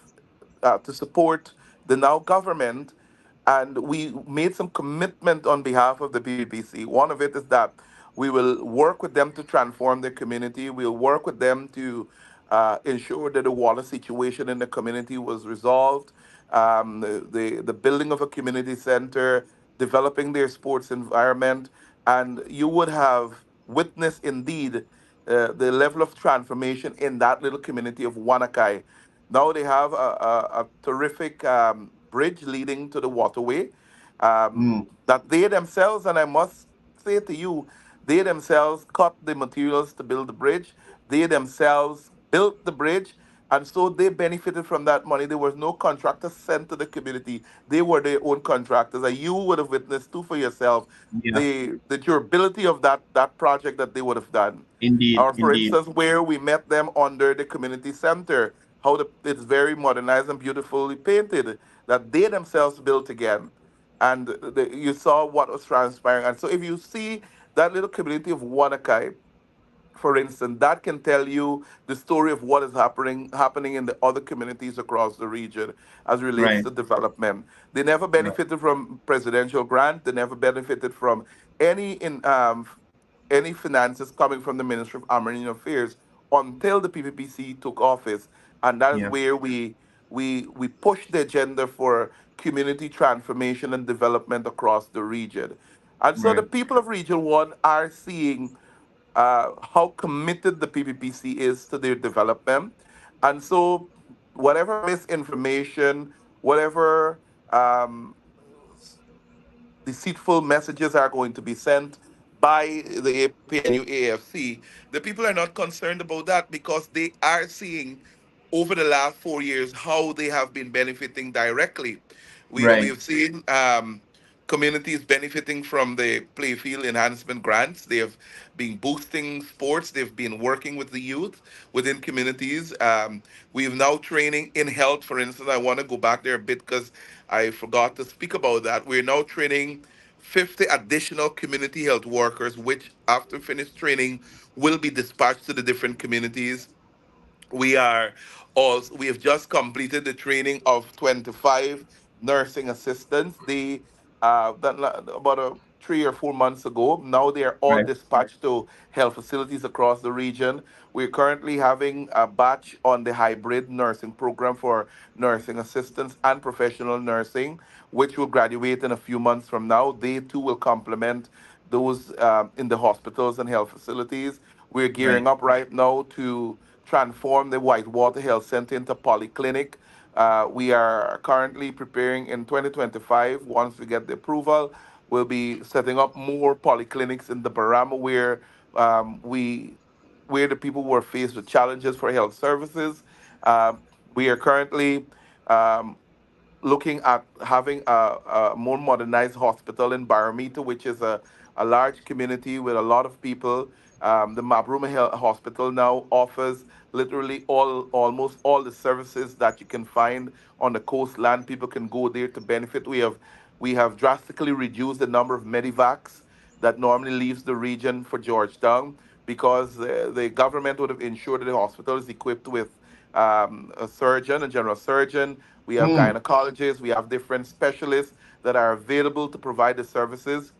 to support the now government. And we made some commitment on behalf of the PPPC. One of it is that we will work with them to transform their community. We'll work with them to ensure that the water situation in the community was resolved, the building of a community center, developing their sports environment. And you would have witnessed indeed the level of transformation in that little community of Wanakai. Now they have a terrific bridge leading to the waterway Mm. that they themselves, and I must say to you, they themselves cut the materials to build the bridge. They themselves built the bridge. And so they benefited from that money. There was no contractor sent to the community. They were their own contractors. And you would have witnessed too for yourself Yeah. the durability of that project that they would have done. Indeed. Or for Indeed. instance, where we met them under the community center, how it's very modernized and beautifully painted, that they themselves built again. And you saw what was transpiring. And so if you see that little community of Wanakai, for instance, that can tell you the story of what is happening in the other communities across the region as relates Right. to development. They never Right. benefited from presidential grant. They never benefited from any in any finances coming from the Ministry of Armenian Affairs until the PPPC took office, and that is Yeah. where we pushed the agenda for community transformation and development across the region. And so the Right. people of Region One are seeing how committed the PPPC is to their development. And so, whatever misinformation, whatever deceitful messages are going to be sent by the APNU AFC, the people are not concerned about that because they are seeing over the last 4 years how they have been benefiting directly. We Right. have seen communities benefiting from the playfield enhancement grants. They have been boosting sports. They've been working with the youth within communities. We have now training in health. For instance, I want to go back there a bit because I forgot to speak about that. We're now training 50 additional community health workers, which after finished training will be dispatched to the different communities. We have just completed the training of 25 nursing assistants. About 3 or 4 months ago. Now they are all Right. dispatched to health facilities across the region. We're currently having a batch on the hybrid nursing program for nursing assistants and professional nursing, which will graduate in a few months from now. They too will complement those in the hospitals and health facilities. We're Right. gearing up right now to transform the Whitewater Health Center into polyclinic. We are currently preparing in 2025. Once we get the approval, we'll be setting up more polyclinics in the Barama we where the people were faced with challenges for health services. We are currently um, looking at having a more modernized hospital in Barometer, which is a large community with a lot of people. The Mabruma Hospital now offers literally almost all the services that you can find on the coastland. People can go there to benefit. We have drastically reduced the number of medivacs that normally leaves the region for Georgetown because the government would have ensured that the hospital is equipped with a surgeon, a general surgeon. We have Mm. gynecologists. We have different specialists that are available to provide the services.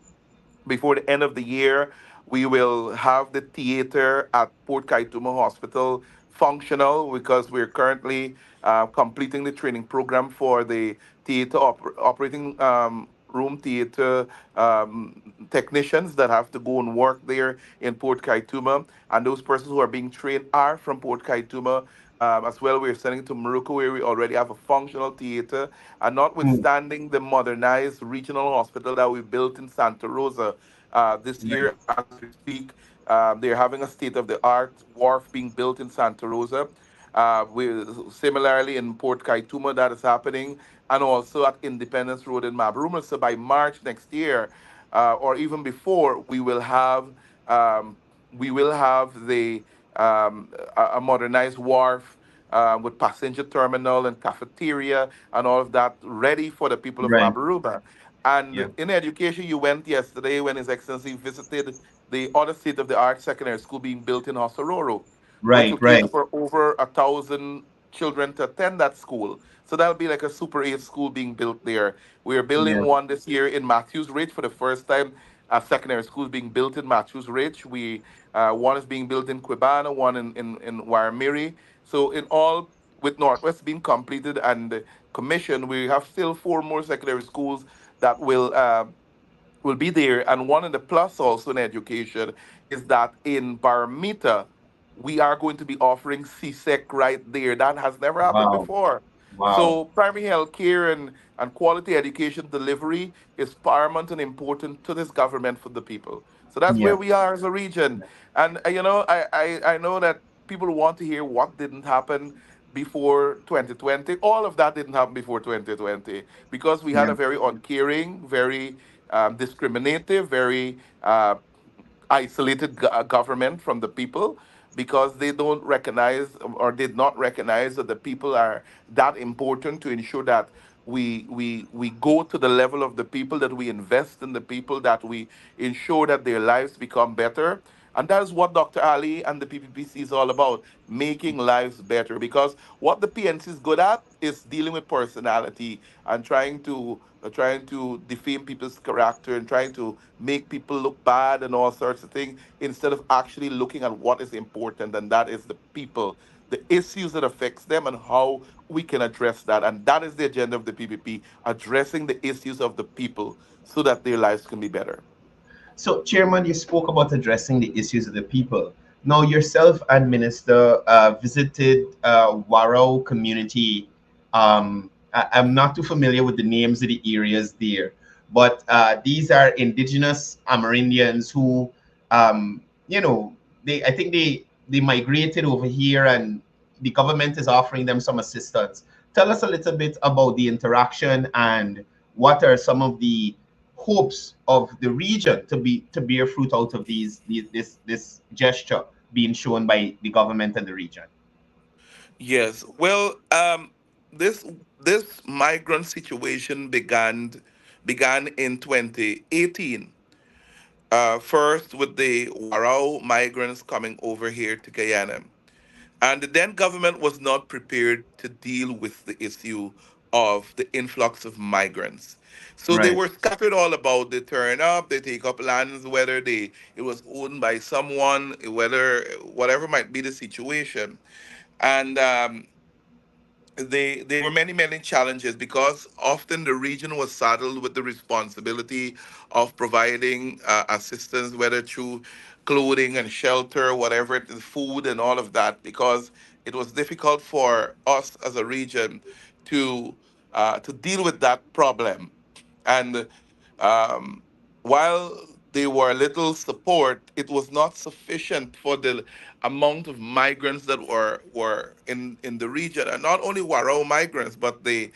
Before the end of the year, we will have the theater at Port Kaituma Hospital functional because we're currently completing the training program for the operating room theater technicians that have to go and work there in Port Kaituma. And those persons who are being trained are from Port Kaituma. as well. We're sending to Morocco, where we already have a functional theater. And Mm, notwithstanding the modernized regional hospital that we built in Santa Rosa this right, year, as we speak, they're having a state of the art wharf being built in Santa Rosa. Similarly in Port Kaituma, that is happening, and also at Independence Road in Mabruma. So by March next year, or even before, um, we will have a modernized wharf with passenger terminal and cafeteria and all of that ready for the people of right, Maburuba. yeah, And in education, you went yesterday when His Excellency visited the other state of the art secondary school being built in Hosororo, which right, will cater right, for over 1,000 children to attend that school. So that'll be like a Super 8 school being built there. We're building yeah, one this year in Matthews Ridge for the first time. A secondary school is being built in Matthews Ridge. One is being built in Quibana, one in Waramiri. So in all, with Northwest being completed and commissioned, we have still four more secondary schools that will be there. And one of the plus also in education is that in Barometer, we are going to be offering CSEC right there. That has never happened wow, before. wow, So primary health care and quality education delivery is paramount and important to this government for the people. So that's yeah, where we are as a region. And I know that people want to hear what didn't happen before 2020. All of that didn't happen before 2020 because we had yeah, a very uncaring, very discriminative, very isolated government from the people because they don't recognize or did not recognize that the people are that important to ensure that we go to the level of the people, that we invest in the people, that we ensure that their lives become better. And that is what Dr. Ali and the PPPC is all about, making lives better. Because what the PNC is good at is dealing with personality and trying to defame people's character and trying to make people look bad and all sorts of things instead of actually looking at what is important, and that is the people, the issues that affects them, and how we can address that. And that is the agenda of the PPP, addressing the issues of the people so that their lives can be better. So, Chairman, you spoke about addressing the issues of the people. Now, yourself and Minister visited Warao community. I'm not too familiar with the names of the areas there, but these are indigenous Amerindians who, um, you know, I think they migrated over here, and the government is offering them some assistance. Tell us a little bit about the interaction and what are some of the hopes of the region to bear fruit out of this gesture being shown by the government and the region. Yes. Well, this this migrant situation began in 2018. First with the Warao migrants coming over here to Guyana. And the then government was not prepared to deal with the issue of the influx of migrants. So they Right. were scattered all about. They turn up, they take up lands, whether it was owned by someone, whether whatever might be the situation. And there were many challenges because often the region was saddled with the responsibility of providing assistance, whether through clothing and shelter, whatever it is, food and all of that, because it was difficult for us as a region to deal with that problem. And um, while there were little support, it was not sufficient for the amount of migrants that were in the region, and not only Warao migrants, but the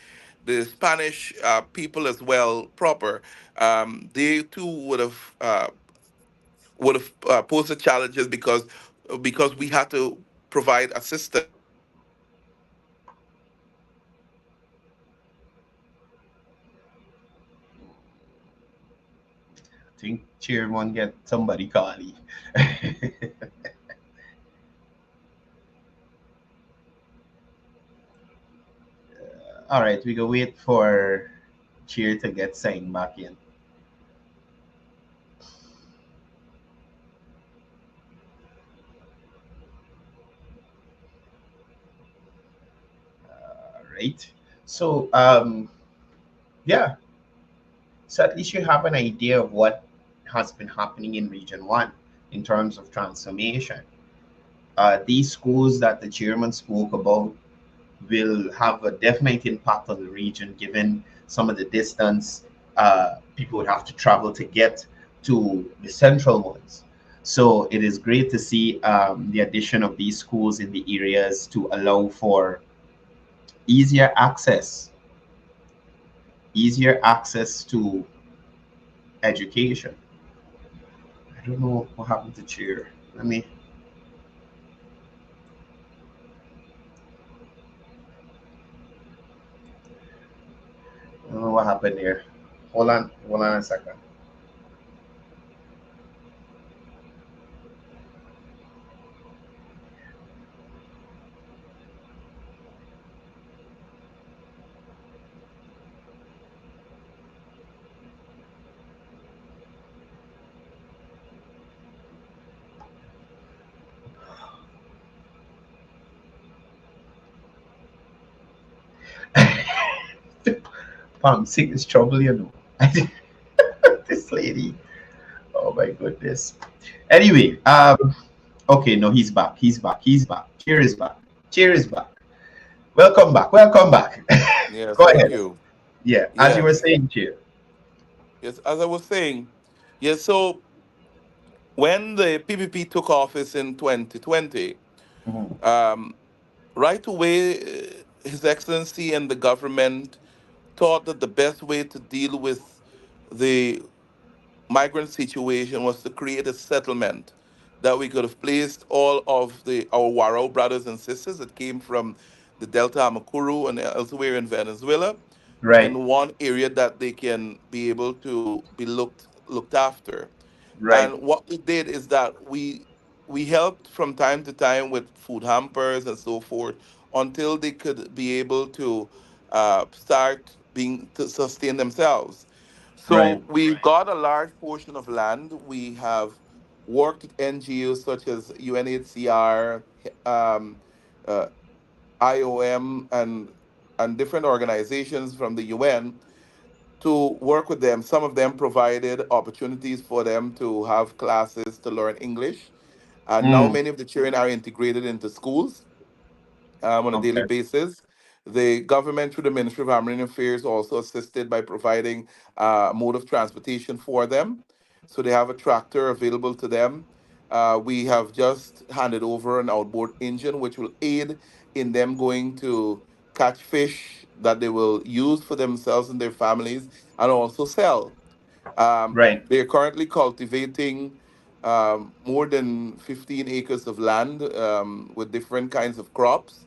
Spanish people as well proper. They too would have posed the challenges because we had to provide assistance to them. I think Chairman get somebody calling. All right, we go wait for Chair to get signed back in. All right. So yeah, so at least you have an idea of what has been happening in Region 1 in terms of transformation. these schools that the chairman spoke about will have a definite impact on the region, given some of the distance people would have to travel to get to the central ones. So it is great to see the addition of these schools in the areas to allow for easier access, easier access to education. I don't know what happened to chair. I don't know what happened here. Hold on a second. Palm sick is trouble, you know. This lady. Oh my goodness. Anyway, okay, no, he's back. He's back. He's back. Cheer is back. Cheer is back. Welcome back. Welcome back. Yes, Go thank ahead. you. Yeah, as you were Yes, saying, cheer. yes. As I was saying, yes. So when the PPP took office in 2020, Mhm. um, right away, His Excellency and the government thought that the best way to deal with the migrant situation was to create a settlement that we could have placed all of our Warao brothers and sisters that came from the Delta Amacuru and elsewhere in Venezuela Right, in one area that they can be able to be looked after. right, And what we did is that we helped from time to time with food hampers and so forth until they could be able to start being to sustain themselves. right, So we got a large portion of land. We have worked with NGOs such as UNHCR, um, uh, IOM, and different organizations from the UN to work with them. Some of them provided opportunities for them to have classes to learn English. And now mm, many of the children are integrated into schools on a daily okay, basis. The government, through the Ministry of Armed Affairs, also assisted by providing mode of transportation for them. So they have a tractor available to them. We have just handed over an outboard engine, which will aid in them going to catch fish that they will use for themselves and their families and also sell. right, They're currently cultivating more than 15 acres of land with different kinds of crops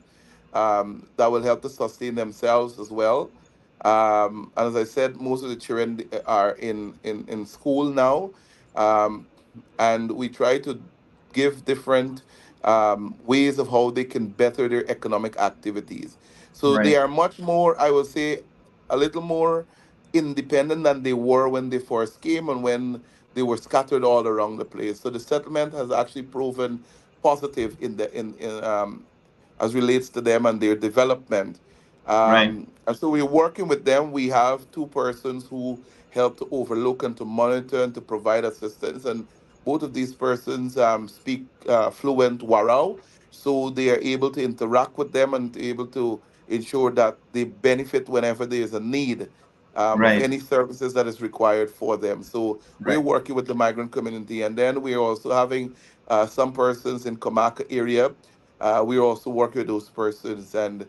that will help to sustain themselves as well. And as I said, most of the children are in school now, um, and we try to give different ways of how they can better their economic activities. So they right, are much more, I would say, a little more independent than they were when they first came and when they were scattered all around the place. So the settlement has actually proven positive in as relates to them and their development. right, And so we're working with them. We have two persons who help to overlook and to monitor and to provide assistance. And both of these persons speak fluent Warao, so they are able to interact with them and able to ensure that they benefit whenever there is a need of right, any services that is required for them. So we're right, working with the migrant community, and then we're also having some persons in Komaka area. We're also working with those persons and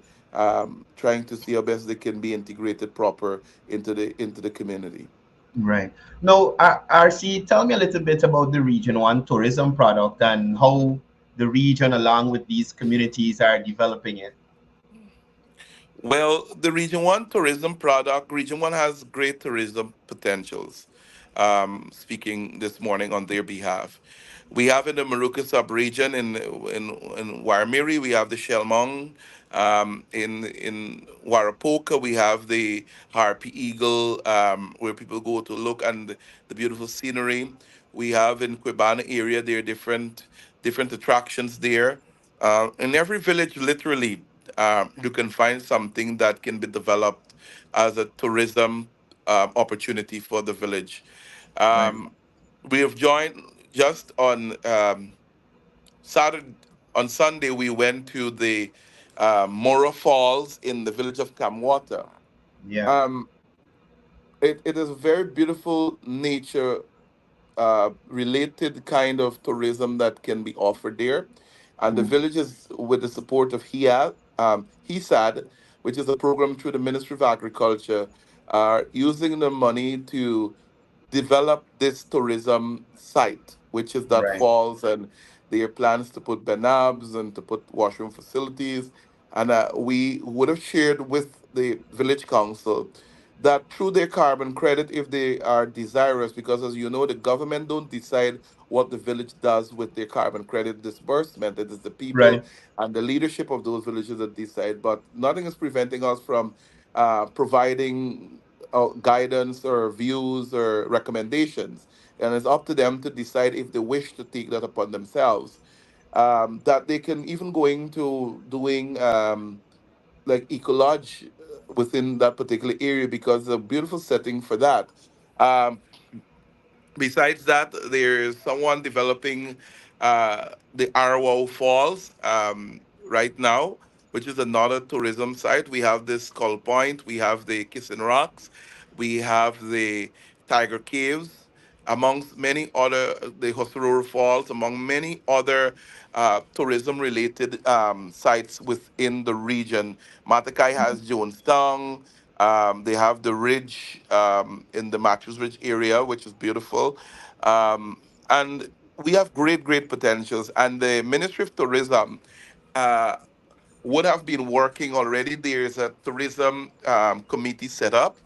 trying to see how best they can be integrated proper into the community. right. Now, RC, tell me a little bit about the Region 1 tourism product and how the region, along with these communities, are developing it. Well, the Region 1 tourism product, Region 1 has great tourism potentials. Speaking this morning on their behalf. We have in the Maruka sub-region in Waramiri, we have the Shelmong. In Warapoka, we have the Harpy Eagle, where people go to look and the beautiful scenery. We have in Quibana area, there are different attractions there. In every village, literally, you can find something that can be developed as a tourism opportunity for the village. Right, Um, we have joined just on Saturday. on Sunday we went to the Mora Falls in the village of Camwater. Yeah. Um, it is a very beautiful nature related kind of tourism that can be offered there. And the Mm. villages, with the support of HESAD, which is a program through the Ministry of Agriculture, are using the money to develop this tourism site, which is that Right. falls, and their plans to put benabs and to put washroom facilities. And we would have shared with the village council that through their carbon credit, if they are desirous, because as you know, the government don't decide what the village does with their carbon credit disbursement. It is the people Right. and the leadership of those villages that decide. But nothing is preventing us from providing guidance or views or recommendations. And it's up to them to decide if they wish to take that upon themselves. That they can even go into doing like ecolodge within that particular area, because it's a beautiful setting for that. Um, Besides that, there's someone developing the Arwau Falls right now, which is another tourism site. We have this Skull Point, we have the Kissing Rocks, we have the Tiger Caves, amongst many other, the Hosororo Falls, among many other tourism-related sites within the region. Matakai has Jonestown. They have the ridge in the Matthews Ridge area, which is beautiful. And we have great, great potentials. And the Ministry of Tourism uh, would have been working already. There's a tourism committee set up,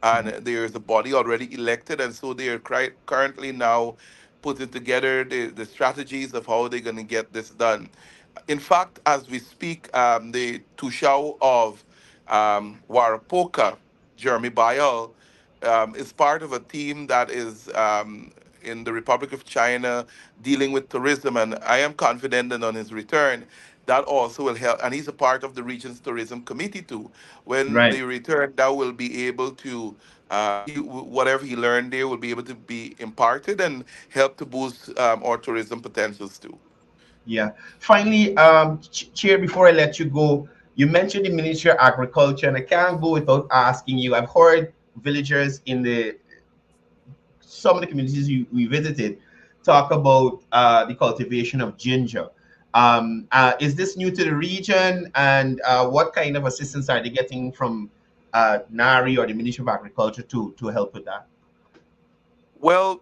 and Mhm. there's a body already elected. And so they are currently now putting together the strategies of how they're going to get this done. In fact, as we speak, the Tushao of Warapoka, Jeremy Bayal, is part of a team that is in the Republic of China dealing with tourism. And I am confident that on his return, that also will help. And he's a part of the region's tourism committee too. When Right. they return, that will be able to, whatever he learned there will be able to be imparted and help to boost our tourism potentials too. Yeah. Finally, Chair, before I let you go, you mentioned the Ministry of Agriculture, and I can't go without asking you. I've heard villagers in the some of the communities we visited talk about the cultivation of ginger. Is this new to the region, and what kind of assistance are they getting from NARI or the Ministry of Agriculture to help with that? Well,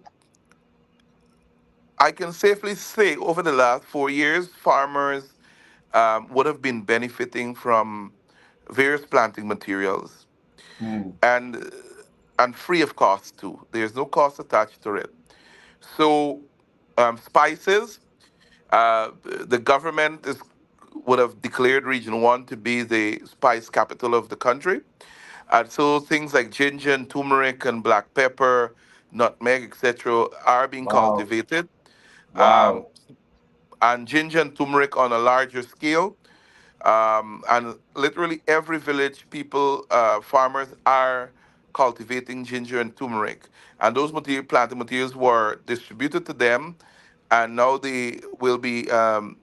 I can safely say over the last 4 years, farmers would have been benefiting from various planting materials, Mm. and free of cost too. There's no cost attached to it. So spices, the government would have declared Region One to be the spice capital of the country, and so things like ginger and turmeric and black pepper, nutmeg, etc., are being Wow. cultivated. Um, Wow. and ginger and turmeric on a larger scale. And literally every village, people, farmers are cultivating ginger and turmeric. And those planting materials were distributed to them, and now they will be um,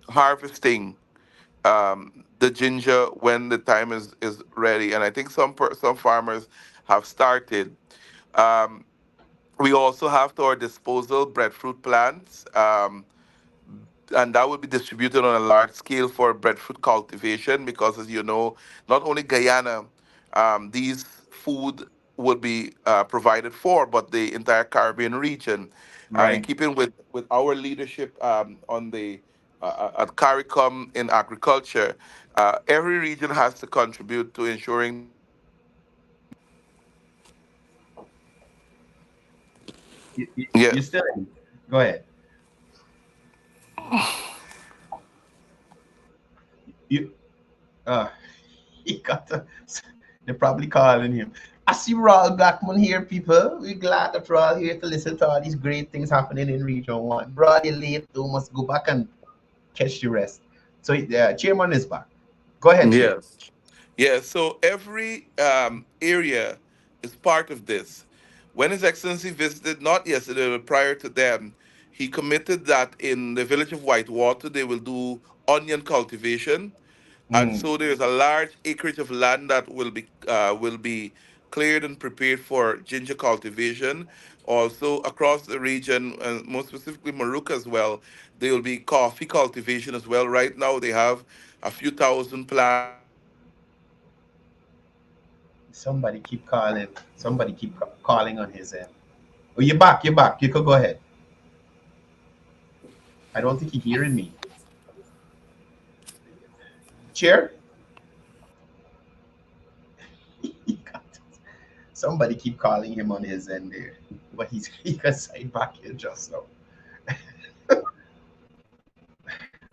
harvesting the ginger when the time is ready. And I think some farmers have started. Um, we also have to our disposal breadfruit plants, and that will be distributed on a large scale for breadfruit cultivation, because, as you know, not only Guyana, these food will be provided for, but the entire Caribbean region. And in Right. keeping with our leadership on the at CARICOM in agriculture, every region has to contribute to ensuring that You yes. still go ahead. You uh he got to, they're probably calling him. I see Raul Blackman here, people. We're glad that we're all here to listen to all these great things happening in Region 1. Bro, you're late, though. Must go back and catch the rest. So, Chairman is back. Go ahead, Chair. Yes. Yeah, so every area is part of this. When His Excellency visited, not yesterday, but prior to them, he committed that in the village of Whitewater they will do onion cultivation, and Mm, so there's a large acreage of land that will be cleared and prepared for ginger cultivation. Also across the region, and more specifically Maruka as well, there will be coffee cultivation as well. Right now they have a few thousand plants somebody keep calling. Somebody keep calling on his end. Oh, you're back. You're back. You could go ahead. I don't think he's hearing me. Chair? Somebody keep calling him on his end there. But he got side back here just now.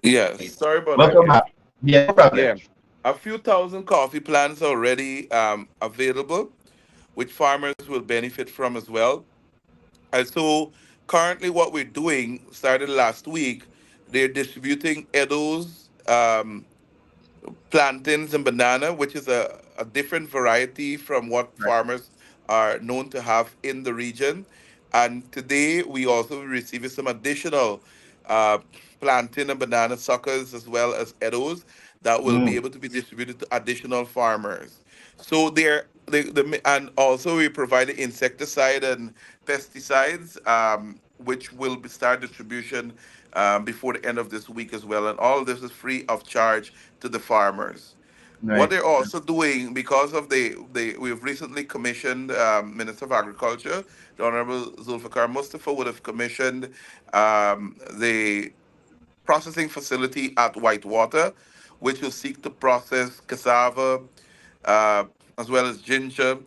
Yes, sorry about that. Welcome back. Yeah, no problem. Yeah, a few thousand coffee plants already available, which farmers will benefit from as well. And so currently what we're doing started last week, they're distributing Edo's plantains and banana, which is a different variety from what Right. farmers are known to have in the region. And today we also received some additional uh, plantain and banana suckers as well as Edos that will be Mm, able to be distributed to additional farmers. So and also we provided insecticide and pesticides, which will be start distribution before the end of this week as well. And all of this is free of charge to the farmers. What right. they're also doing, because of we've recently commissioned Minister of Agriculture, the Honorable Zulfikar Mustafa would have commissioned the processing facility at Whitewater, which will seek to process cassava uh, as well as ginger,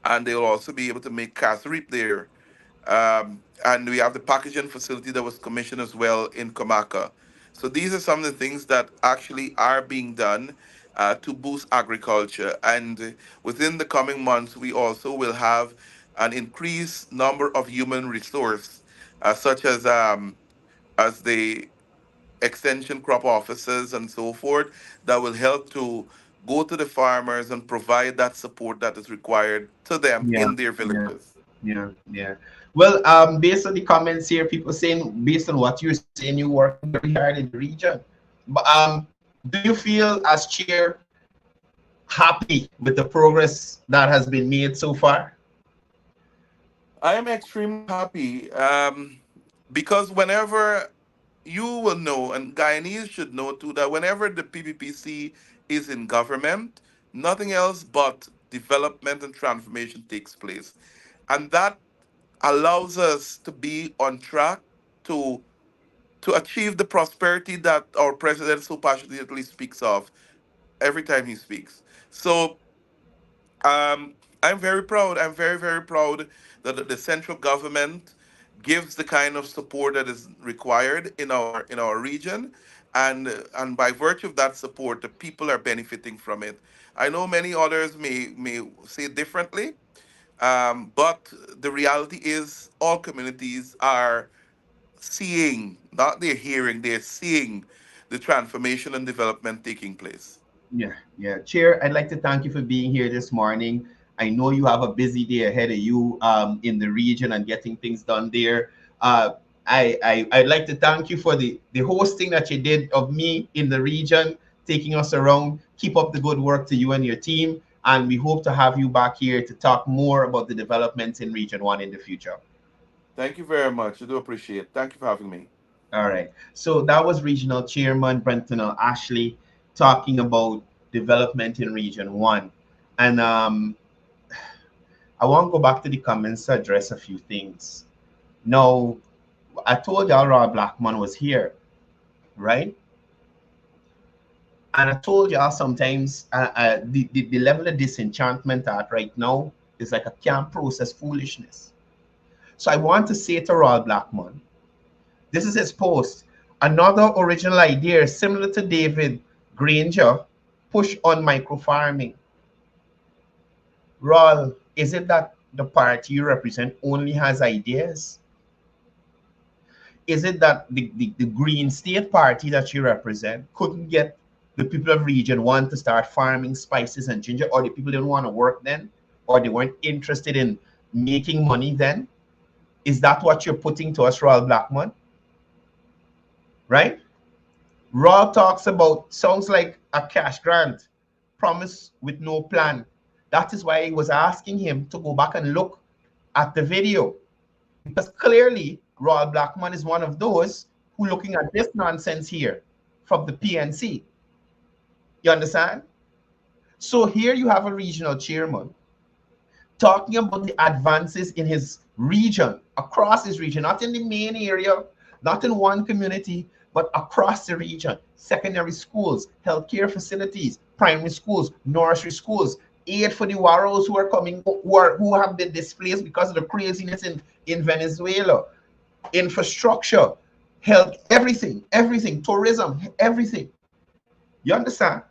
and they'll also be able to make cassareep there. And we have the packaging facility that was commissioned as well in Comaka. So these are some of the things that actually are being done to boost agriculture. And within the coming months, we also will have an increased number of human resource, such as the extension crop officers and so forth, that will help to go to the farmers and provide that support that is required to them Yeah, in their yeah, villages. yeah. Well, based on the comments here, people saying based on what you're saying, you're working very hard in the region. But do you feel as chair happy with the progress that has been made so far? I am extremely happy because whenever you will know, and Guyanese should know too, that whenever the PPPC is in government, nothing else but development and transformation takes place. And that allows us to be on track to to achieve the prosperity that our president so passionately speaks of every time he speaks. So I'm very proud. I'm very, very proud that the central government gives the kind of support that is required in our region, and by virtue of that support, the people are benefiting from it. I know many others may say differently, but the reality is all communities are seeing, not they're hearing, they're seeing the transformation and development taking place. Yeah, yeah. Chair, I'd like to thank you for being here this morning. I know you have a busy day ahead of you in the region and getting things done there. Uh, I'd like to thank you for the hosting that you did of me in the region, taking us around. Keep up the good work to you and your team. And we hope to have you back here to talk more about the developments in Region 1 in the future. Thank you very much. I do appreciate it. Thank you for having me. All right. So that was Regional Chairman Brenton Ashley talking about development in Region 1. And I want to go back to the comments to address a few things. Now, I told y'all Rob Blackman was here, right? And I told y'all sometimes the level of disenchantment at right now is like a can't process foolishness. So I want to say to Rob Blackman, this is his post. Another original idea similar to David Granger, push on microfarming. Raul, is it that the party you represent only has ideas? Is it that the Green State Party that you represent couldn't get the people of Region 1 to start farming spices and ginger, or the people didn't want to work then, or they weren't interested in making money then? Is that what you're putting to us, Raul Blackman? right? Raw talks about, sounds like a cash grant, promise with no plan. That is why I was asking him to go back and look at the video. Because clearly, Raw Blackman is one of those who looking at this nonsense here from the PNC. You understand? So here you have a regional chairman talking about the advances in his region, across his region, not in the main area, not in one community, but across the region. Secondary schools, healthcare facilities, primary schools, nursery schools, aid for the warriors who are coming, who have been displaced because of the craziness in Venezuela, infrastructure, health, everything, tourism, everything. You understand?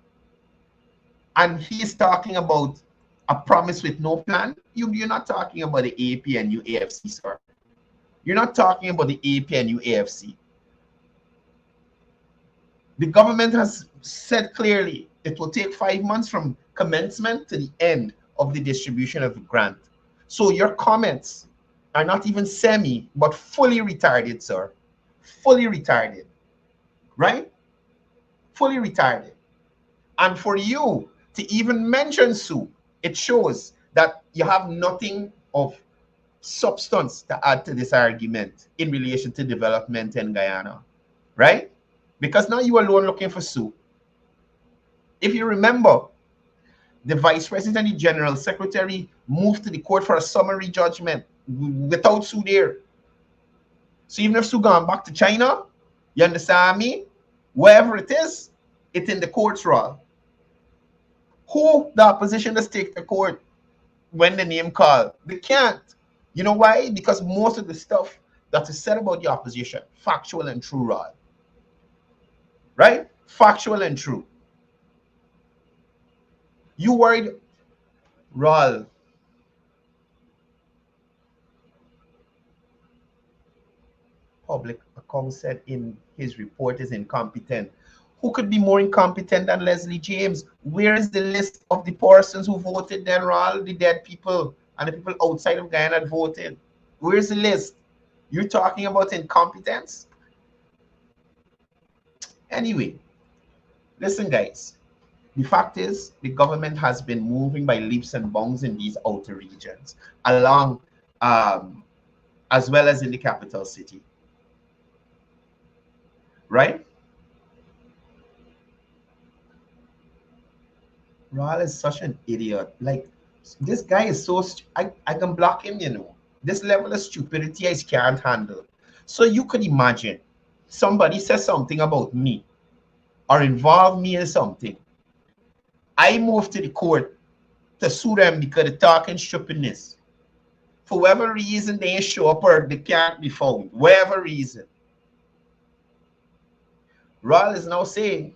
And he's talking about a promise with no plan. You're not talking about the APNU AFC, sir. You're not talking about the APNU AFC. The government has said clearly it will take 5 months from commencement to the end of the distribution of the grant. So your comments are not even semi, but fully retarded, sir. Fully retarded, right? Fully retarded. And for you to even mention Sue, it shows that you have nothing of substance to add to this argument in relation to development in Guyana, right? Because now you alone looking for Sue. If you remember, the Vice President and the General Secretary moved to the court for a summary judgment without Sue there. So even if Sue gone back to China, you understand me? Wherever it is, it's in the court's role. Who the opposition does take to court when the name called? They can't. You know why? Because most of the stuff that is said about the opposition, factual and true, Rod. Right? Factual and true. You worried, Rod. Public account said in his report is incompetent. Who could be more incompetent than Leslie James? Where is the list of the persons who voted then, Raul, the dead people and the people outside of Guyana that voted? Where's the list? You're talking about incompetence? Anyway, listen, guys. The fact is, the government has been moving by leaps and bounds in these outer regions, along, as well as in the capital city. Right? Raul is such an idiot. Like, this guy is so, I can block him, you know. This level of stupidity I can't handle. So you could imagine somebody says something about me or involve me in something. I move to the court to sue them because they're talking stupidness. For whatever reason, they ain't show up or they can't be found. Whatever reason. Raul is now saying,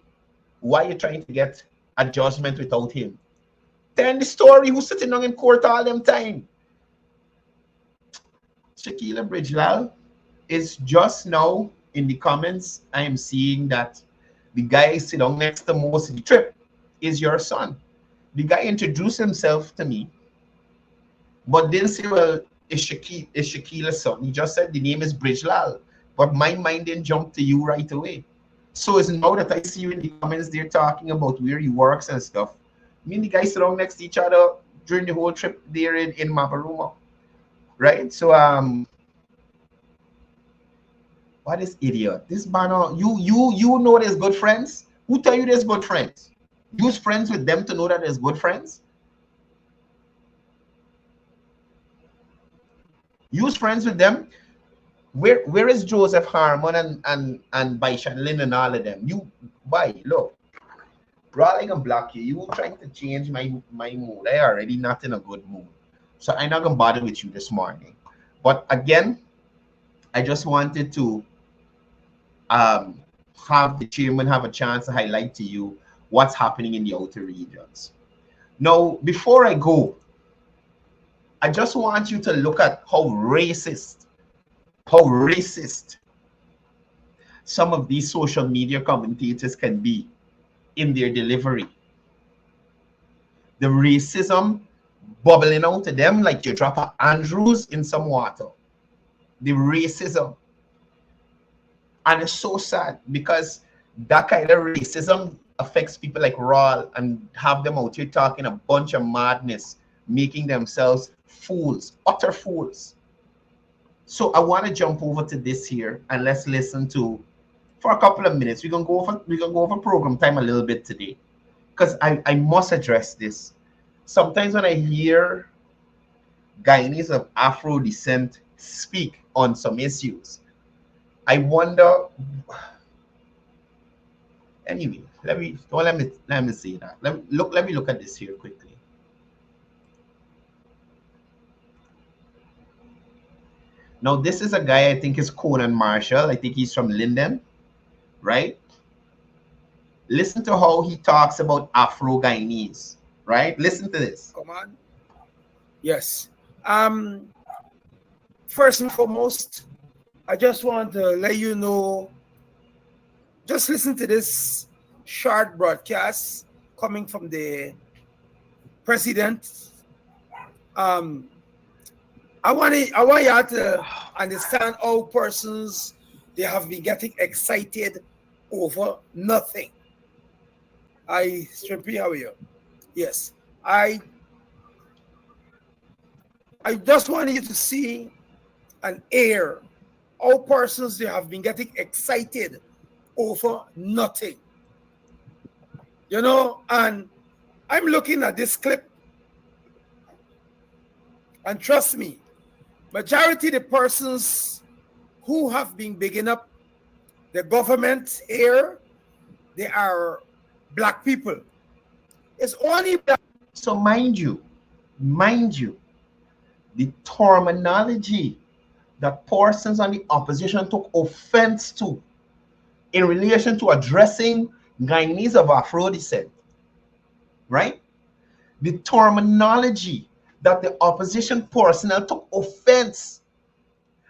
why are you trying to get a judgment without him? Tell the story who's sitting down in court all them time. Shakila Bridgelal is just now in the comments. I am seeing that the guy sitting down next to most of the trip is your son. The guy introduced himself to me, but didn't say, well, it's Shaquila's son. He just said the name is Bridgelal, but my mind didn't jump to you right away. So it's now that I see you in the comments, they're talking about where he works and stuff. Me and the guys sit down next to each other during the whole trip there in Mabaruma. Right? So what is idiot? This banner, you know there's good friends? Who tell you there's good friends? Use friends with them to know that there's good friends? Use friends with them. Where is Joseph Harmon and Baishan Lin and all of them? You look. Bro, I can block you. You trying to change my mood. I already not in a good mood. So I'm not gonna bother with you this morning. But again, I just wanted to have the chairman have a chance to highlight to you what's happening in the outer regions. Now, before I go, I just want you to look at how racist some of these social media commentators can be in their delivery. The racism bubbling out of them like you drop a Andrews in some water. The racism. And it's so sad because that kind of racism affects people like Rawl and have them out here talking a bunch of madness, making themselves fools, utter fools. So I want to jump over to this here and let's listen to for a couple of minutes. We're gonna go over program time a little bit today. Because I must address this. Sometimes when I hear Guyanese of Afro descent speak on some issues, I wonder. Anyway, let me say that. Let me look at this here quickly. Now this is a guy, I think is Conan Marshall. I think he's from Linden, right? Listen to how he talks about Afro Guyanese, right? Listen to this. Come on. Yes. First and foremost, I just want to let you know, just listen to this short broadcast coming from the president. I want you to understand how persons, they have been getting excited over nothing. Strimpy, how are you? Yes. I just want you to see and hear how persons, they have been getting excited over nothing. You know, and I'm looking at this clip, and trust me, majority of the persons who have been bigging up the government here, they are black people. It's only black. So mind you, the terminology that persons on the opposition took offense to in relation to addressing Guyanese of Afro descent, right? The terminology that the opposition personnel took offense,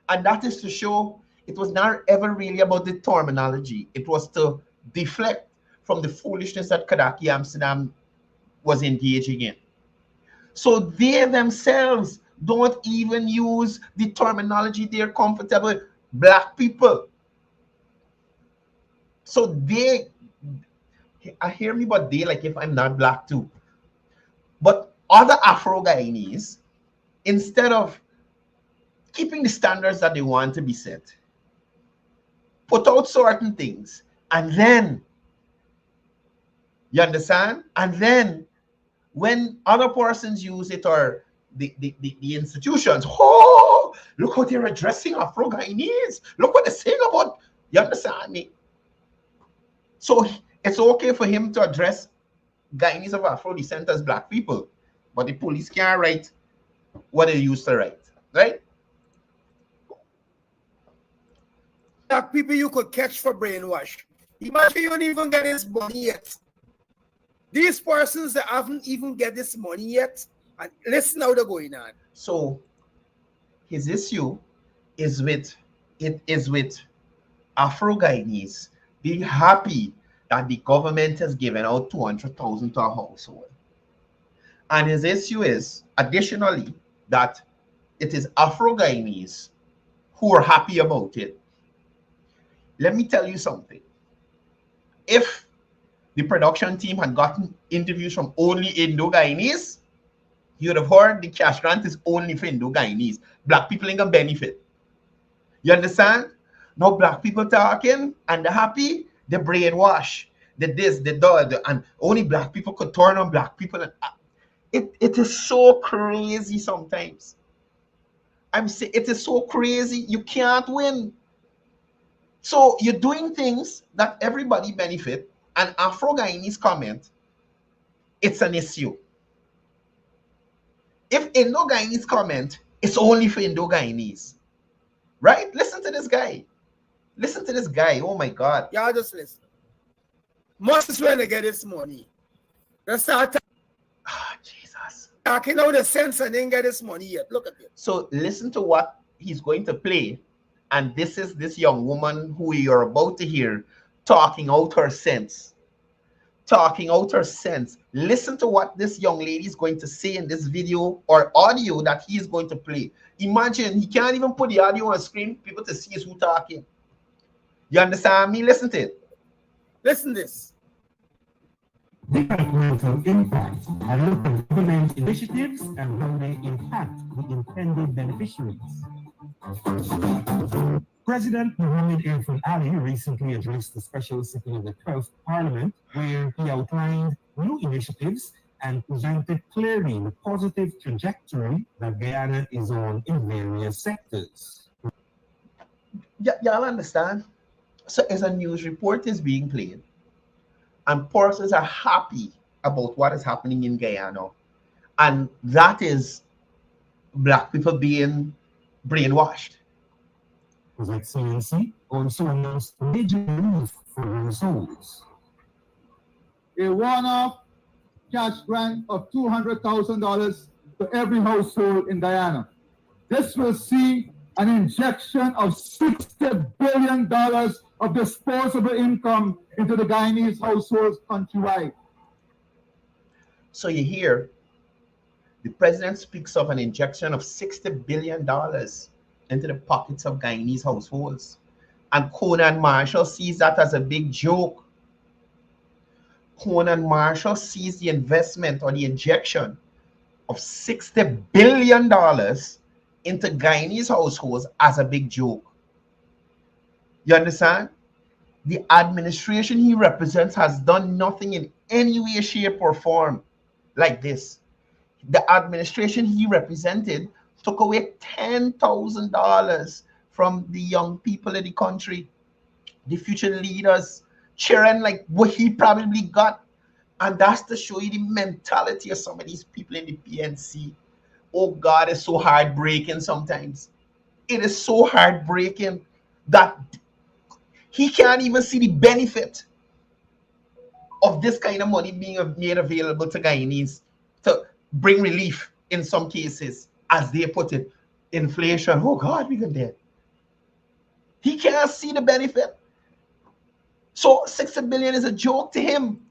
and that is to show it was not ever really about the terminology. It was to deflect from the foolishness that Kadaki Amsterdam was engaging in. So they themselves don't even use the terminology they're comfortable with, black people. So I hear me, but they like if I'm not black too. But other Afro Guyanese, instead of keeping the standards that they want to be set, put out certain things, and then, you understand? And then when other persons use it, or the institutions, oh, look how they're addressing Afro Guyanese. Look what they're saying about, you understand me? So it's okay for him to address Guyanese of Afro descent as black people, but the police can't write what they used to write, right? Black people you could catch for brainwash. Imagine you don't even get this money yet. These persons that haven't even get this money yet, and listen how they're going on. So his issue is with Afro Guyanese being happy that the government has given out 200,000 to a household. And his issue is, additionally, that it is Afro Guyanese who are happy about it. Let me tell you something. If the production team had gotten interviews from only Indo-Guyanese, you would have heard the cash grant is only for Indo-Guyanese. Black people ain't gonna benefit. You understand? No black people talking and they're happy, they brainwash. The this, the that, and only black people could turn on black people. And it is so crazy sometimes. I'm saying it is so crazy. You can't win. So you're doing things that everybody benefit, and Afro Guyanese comment, it's an issue. If Indo-Guyanese comment, it's only for Indo-Guyanese. Right? Listen to this guy. Listen to this guy. Oh my God. Y'all just listen. Most when they get this money, they start Jesus. talking out the sense and then get this money yet. Look at it. So listen to what he's going to play. And this is this young woman who you're about to hear talking out her sense. Talking out her sense. Listen to what this young lady is going to say in this video or audio that he is going to play. Imagine he can't even put the audio on screen for people to see who's talking. You understand me? Listen to it. Listen this. Departmental impact and look at government initiatives and how they impact the intended beneficiaries. President Mohammed Irfan Ali recently addressed the special sitting of the 12th Parliament, where he outlined new initiatives and presented clearly the positive trajectory that Guyana is on in various sectors. Y'all understand? So as a news report is being played, and persons are happy about what is happening in Guyana, and that is black people being brainwashed. Like CNC also announced major relief for households. A one-off cash grant of $200,000 to every household in Guyana. This will see an injection of $60 billion of disposable income into the Guyanese households countrywide. So you hear the president speaks of an injection of $60 billion into the pockets of Guyanese households. And Conan Marshall sees that as a big joke. Conan Marshall sees the investment or the injection of $60 billion into Guyanese households as a big joke. You understand? The administration he represents has done nothing in any way, shape, or form like this. The administration he represented took away $10,000 from the young people in the country, the future leaders, cheering like what he probably got. And that's to show you the mentality of some of these people in the PNC. Oh God, it's so heartbreaking sometimes. It is so heartbreaking that he can't even see the benefit of this kind of money being made available to Guyanese to bring relief in some cases, as they put it. Inflation, oh God, we can dead. He can't see the benefit. So $60 billion is a joke to him.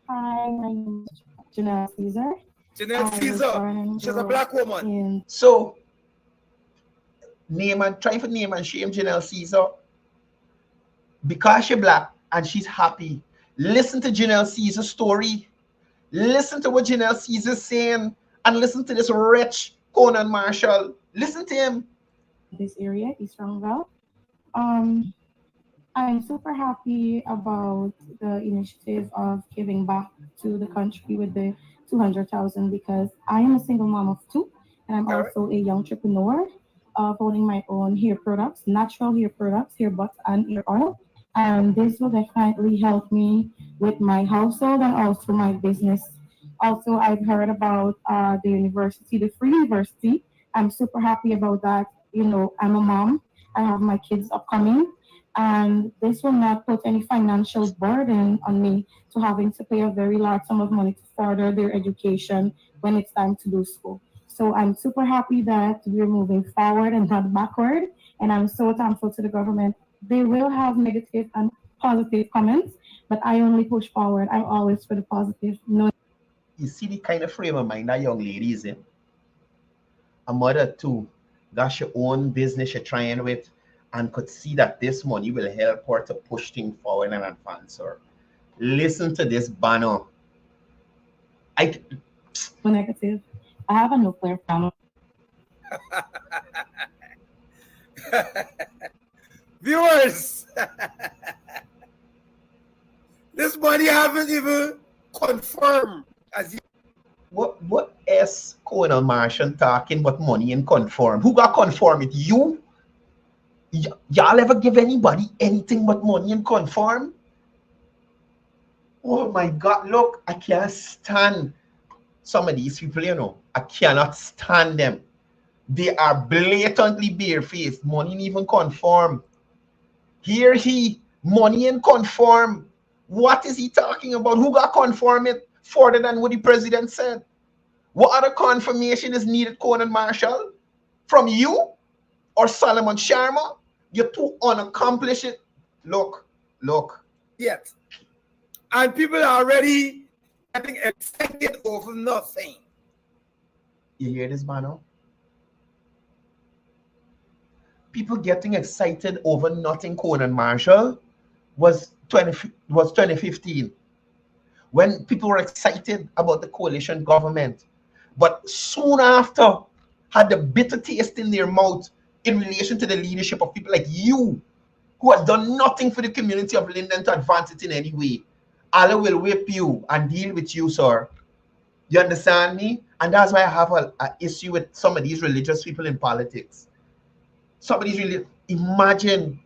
Hi, my name is Janelle Caesar. Janelle Caesar, she's a black woman. So try for name and shame Janelle Caesar. Because she's black and she's happy. Listen to Janelle Caesar's story. Listen to what Janelle Caesar's saying, and listen to this rich Conan Marshall. Listen to him. This area, East Roundville. I'm super happy about the initiative of giving back to the country with the $200,000 because I am a single mom of two, and I'm also a young entrepreneur, owning my own hair products, natural hair products, hair butter and hair oil. And this will definitely help me with my household and also my business. Also, I've heard about the university, the free university. I'm super happy about that. You know, I'm a mom. I have my kids upcoming. And this will not put any financial burden on me to having to pay a very large sum of money to further their education when it's time to do school. So I'm super happy that we're moving forward and not backward. And I'm so thankful to the government. They will have negative and positive comments, but I only push forward. I'm always for the positive. No. You see the kind of frame of mind that young lady is in. A mother too. Got your own business you're trying with, and could see that this money will help her to push things forward and advance her. Listen to this banner. Negative. I have a nuclear family. Viewers, this money haven't even confirmed as you. What is Colonel Marshall talking about money and confirm? Who got confirm it? You? Y'all ever give anybody anything but money and confirm? Oh my God, look, I can't stand some of these people, you know. I cannot stand them. They are blatantly barefaced. Money and even confirm. Here money and confirm. What is he talking about? Who got confirm it further than what the president said? What other confirmation is needed, Conan Marshall? From you or Solomon Sharma? You're too unaccomplished. Look. Yet. And people are already getting excited over nothing. You hear this, Mano? people getting excited over nothing Conan Marshall was 2015, when people were excited about the coalition government, but soon after had the bitter taste in their mouth in relation to the leadership of people like you, who has done nothing for the community of Linden to advance it in any way. Allah will whip you and deal with you, sir. You understand me? And that's why I have an issue with some of these religious people in politics. Some of these really, imagine.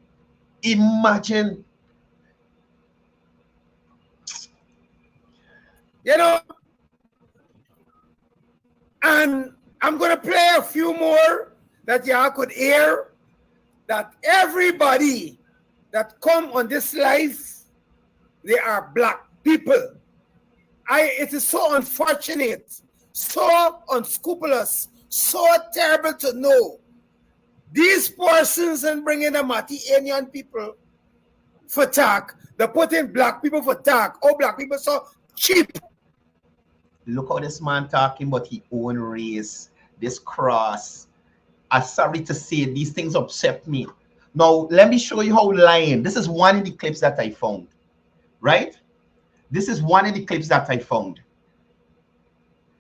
You know, and I'm going to play a few more that y'all could hear, that everybody that come on this life, they are black people. It is so unfortunate, so unscrupulous, so terrible to know these persons and bringing the Mati-Indian people for talk. They're putting black people for talk. Oh, black people so cheap. Look how this man talking about his own race, this cross. I'm sorry to say, these things upset me. Now, let me show you how lying. This is one of the clips that I found, right? This is one of the clips that I found.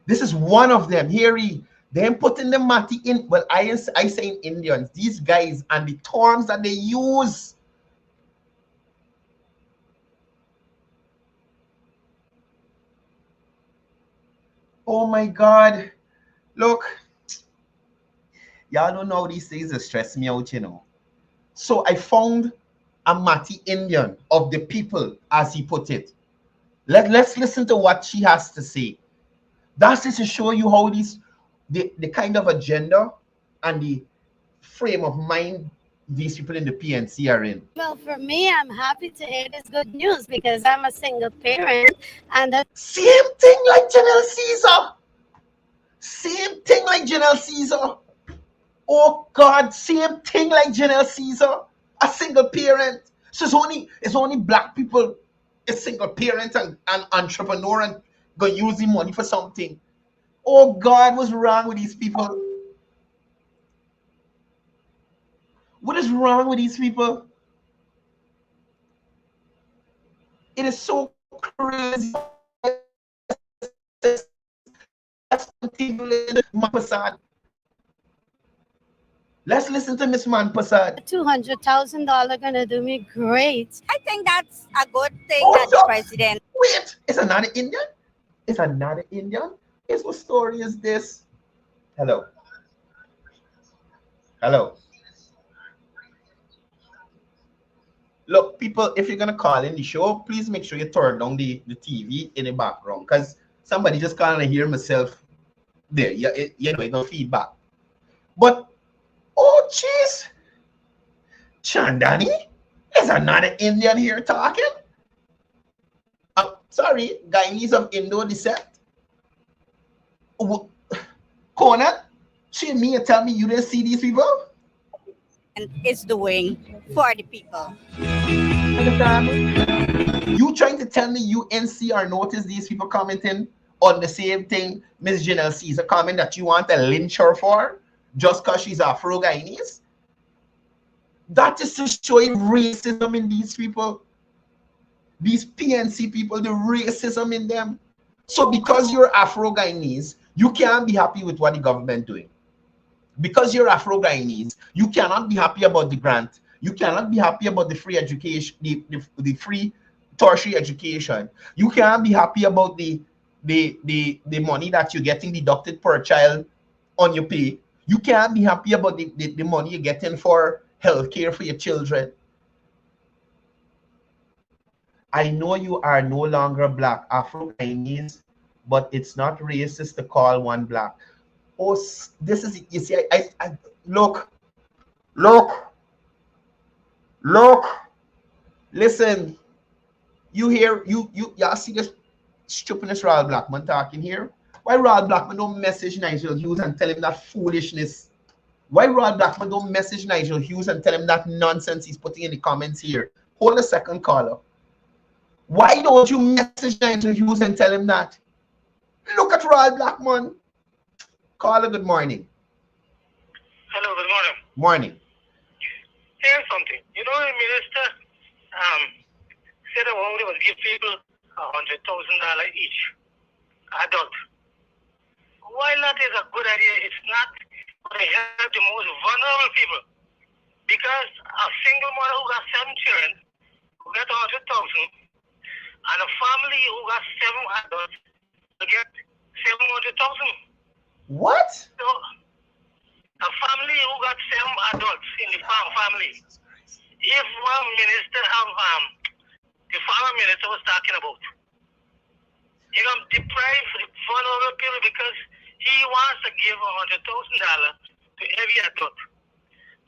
This is one of them. Here them putting the Mati in, well, I say in Indians, these guys and the terms that they use. Oh my God. Look, y'all don't know these things that stress me out, you know. So I found a Mati Indian of the people, as he put it. Let's listen to what she has to say. That's just to show you how the kind of agenda and the frame of mind these people in the PNC are in. Well, for me, I'm happy to hear this good news because I'm a single parent, and same thing like General Caesar. Same thing like General Caesar. Oh God, same thing like General Caesar. A single parent. So it's only black people, a single parent and entrepreneur, and go use the money for something. Oh God, what's wrong with these people? What is wrong with these people? It is so crazy. Let's listen to Miss Manpasad. $200,000 gonna do me great. I think that's a good thing that the president. Wait, it's another Indian? It's another Indian? Guess what story is this? Hello. Look, people, if you're gonna call in the show, please make sure you turn down the TV in the background, because somebody just can't hear myself there. You know, no feedback. But oh jeez, Chandani, is another Indian here talking? Sorry, Guyanese of Indo descent. Conan, she and me and tell me you didn't see these people? And it's doing for the people. You trying to tell me you NC or notice these people commenting on the same thing Miss Janelle Caesar comment that you want to lynch her for just because she's Afro-Guyanese? That is to show you racism in these people. These PNC people, the racism in them. So because you're Afro-Guyanese, you can't be happy with what the government doing. Because you're Afro-Guyanese, you cannot be happy about the grant. You cannot be happy about the free education, the free tertiary education. You can't be happy about the money that you're getting deducted per child on your pay. You can't be happy about the money you're getting for healthcare for your children. I know you are no longer black, Afro-Guyanese, but it's not racist to call one black. Oh, this is, you see, I look, listen, you hear, y'all see this stupidness Ronald Blackman talking here? Why Ronald Blackman don't message Nigel Hughes and tell him that foolishness? Why Ronald Blackman don't message Nigel Hughes and tell him that nonsense he's putting in the comments here? Hold a second, caller. Why don't you message Nigel Hughes and tell him that? Look at Ronald Blackman. Caller, good morning. Hello, good morning. Morning. tell you something. You know, the minister said they would give people $100,000 each adult. While that is a good idea, it's not going to help the most vulnerable people. Because a single mother who got 7 children, who get 100,000, and a family who got 7 adults will get 700,000. What? So, a family who got 7 adults in the farm family, if one minister have the farmer minister was talking about, he can deprive the vulnerable people because he wants to give $100,000 to every adult.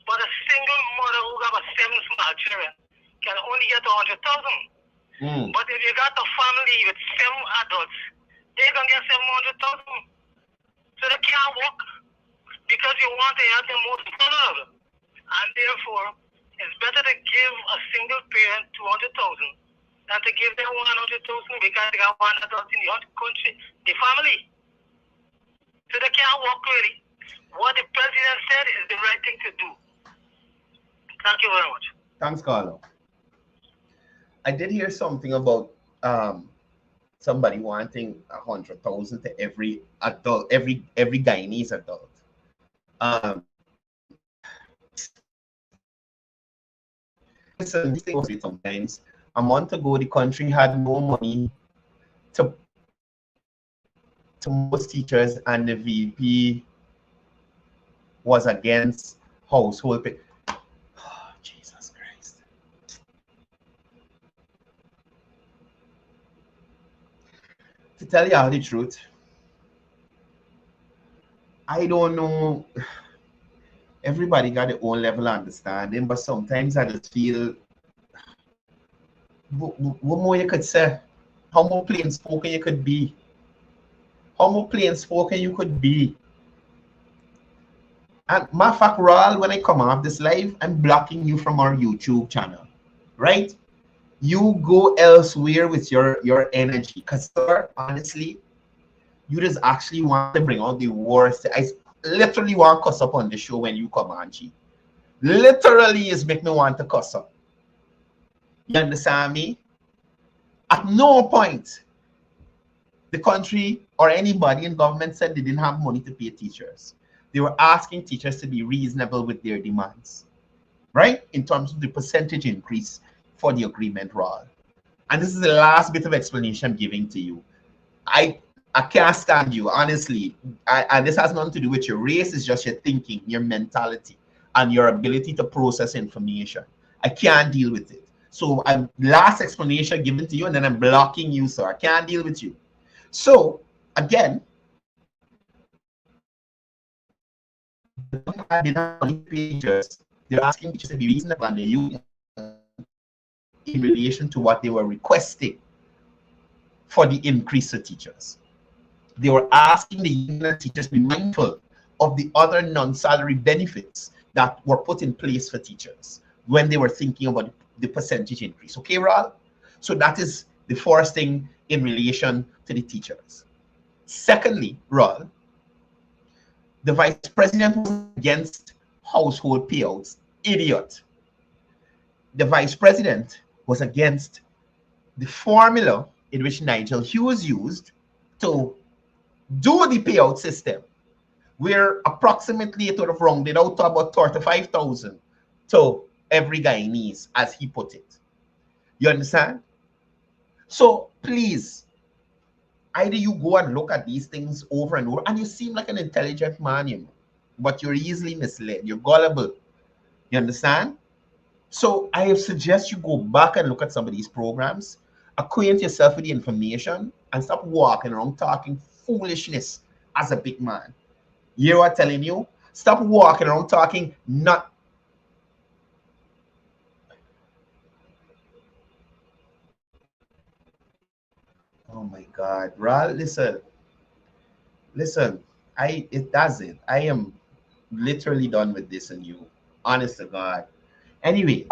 But a single mother who got 7 small children can only get 100,000. But if you got a family with 7 adults, they can get 700,000. So they can't work because you want to help the most vulnerable. And therefore, it's better to give a single parent 200,000 than to give them 100,000 because they got 1 adult in the country, the family. So they can't work really. What the president said is the right thing to do. Thank you very much. Thanks, Carlo. I did hear something about somebody wanting 100,000 to every adult, every Guyanese adult. Listen, this thing sometimes. A month ago, the country had no money to most teachers, and the VP was against household pay. Oh, Jesus Christ. To tell you all the truth, I don't know. Everybody got their own level of understanding, but sometimes I just feel, what more you could say? How more plain spoken you could be? How more plain spoken you could be? And matter of fact, Raul, when I come off this live, I'm blocking you from our YouTube channel, right? You go elsewhere with your energy, because sir, honestly, you just actually want to bring out the worst. I literally want to cuss up on the show when you come on, G. Literally is make me want to cuss up. You understand me? At no point the country or anybody in government said they didn't have money to pay teachers. They were asking teachers to be reasonable with their demands, right? In terms of the percentage increase for the agreement, Raul. And this is the last bit of explanation I'm giving to you. I can't stand you, honestly. And this has nothing to do with your race. It's just your thinking, your mentality, and your ability to process information. I can't deal with it. So I'm last explanation given to you, and then I'm blocking you, so I can't deal with you. So again, they're asking teachers to be reasonable and the union in relation to what they were requesting for the increase of teachers. They were asking the union teachers to be mindful of the other non-salary benefits that were put in place for teachers when they were thinking about the percentage increase. Okay, Raul? So that is the first thing in relation to the teachers. Secondly, Raul, the vice president was against household payouts. Idiot. The vice president was against the formula in which Nigel Hughes used to do the payout system, where approximately it would have rounded out to about 35,000 to every Guyanese, as he put it. You understand? So please, either you go and look at these things over and over, and you seem like an intelligent man, you know, but you're easily misled. You're gullible. You understand? So I suggest you go back and look at some of these programs, acquaint yourself with the information, and stop walking around talking foolishness as a big man. You know what I'm telling you? Stop walking around talking not. Oh my God, Ral, listen, it doesn't. I am literally done with this and you, honest to God. Anyway,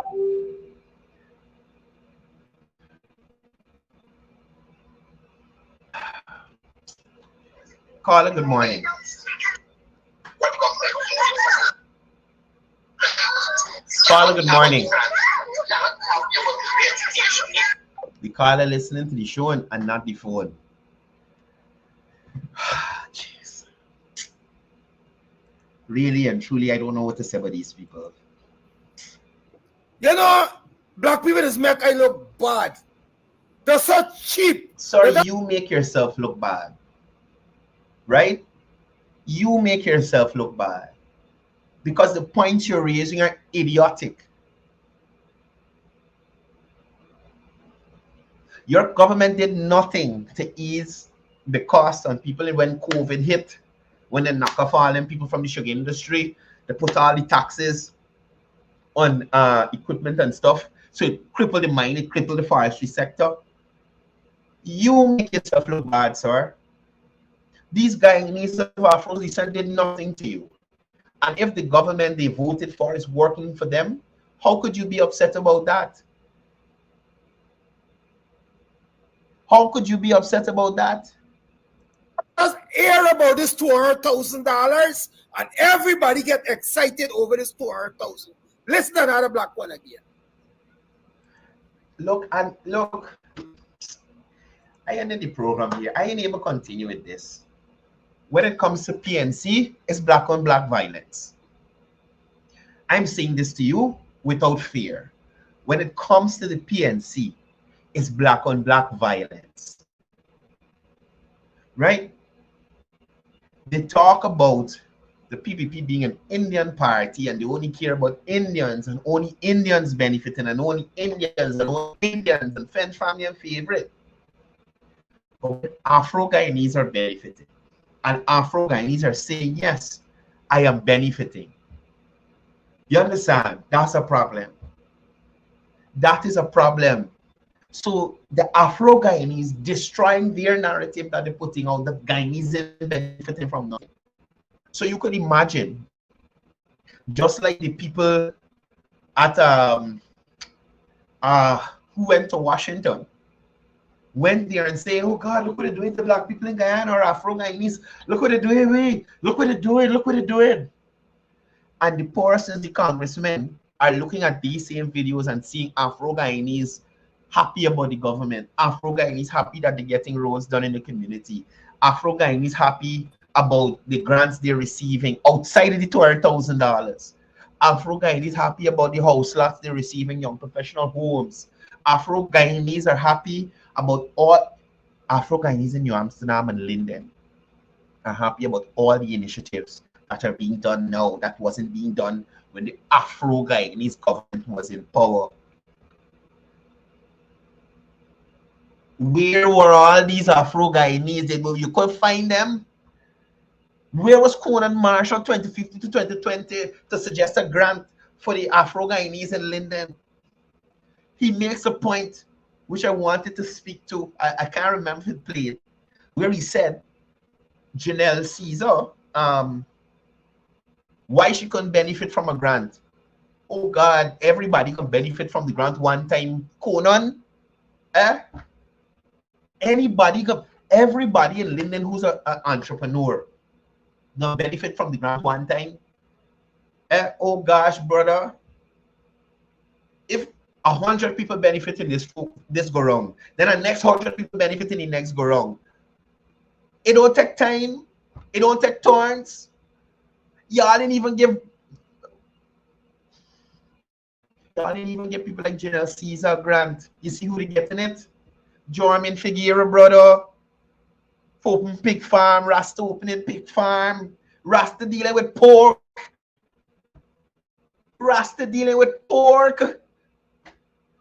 Carla, good morning. caller, good morning. The caller listening to the show and not the phone. Jeez. Really and truly, I don't know what to say about these people. You know, black people just make I look bad. They're so cheap. Sorry, you make yourself look bad. Right? You make yourself look bad. Because the points you're raising are idiotic. Your government did nothing to ease the cost on people when COVID hit, when they knock off all them people from the sugar industry, they put all the taxes on equipment and stuff. So it crippled the mine, it crippled the forestry sector. You make yourself look bad, sir. These Guyanese of Afro-Descent did nothing to you. And if the government they voted for is working for them, how could you be upset about that? How could you be upset about that? Just hear about this $200,000 and everybody get excited over this $200,000. Listen to another black one again. Look, I ended the program here. I ain't able to continue with this. When it comes to PNC, it's black on black violence. I'm saying this to you without fear. When it comes to the PNC, it's black on black violence. Right? They talk about the PPP being an Indian party and they only care about Indians and only Indians benefiting and only Indians and French family and favorite. But Afro-Guyanese are benefiting. And Afro-Guyanese are saying, yes, I am benefiting. You understand? That's a problem. That is a problem. So the Afro-Guyanese destroying their narrative that they're putting out, the Guyanese are benefiting from nothing. So you could imagine, just like the people at who went to Washington, went there and say, oh God, look what they're doing to black people in Guyana or Afro-Guyanese. Look what they're doing, look what they're doing, look what they're doing. And the poorest of the congressmen are looking at these same videos and seeing Afro-Guyanese happy about the government. Afro-Guyanese happy that they're getting roads done in the community. Afro-Guyanese happy about the grants they're receiving outside of the $200,000. Afro-Guyanese happy about the house lots they're receiving, young professional homes. Afro-Guyanese are happy about all Afro-Guyanese in New Amsterdam and Linden are happy about all the initiatives that are being done now that wasn't being done when the Afro-Guyanese government was in power. Where were all these Afro-Guyanese? You could find them. Where was Conan Marshall 2050 to 2020 to suggest a grant for the Afro-Guyanese in Linden? He makes a point which I wanted to speak to. I can't remember if it played, where he said Janelle Caesar, why she couldn't benefit from a grant. Oh God, everybody can benefit from the grant one time. Conan, everybody in Linden who's an entrepreneur can benefit from the grant one time. Oh gosh, brother, if 100 people benefit in this go wrong, then the next 100 people benefit in the next go wrong. It don't take time. It don't take turns. Y'all didn't even give people like General Caesar grant. You see who they getting it? Jorman Figueroa, brother. Open pig farm. Rasta opening pig farm. Rasta dealing with pork. Rasta dealing with pork.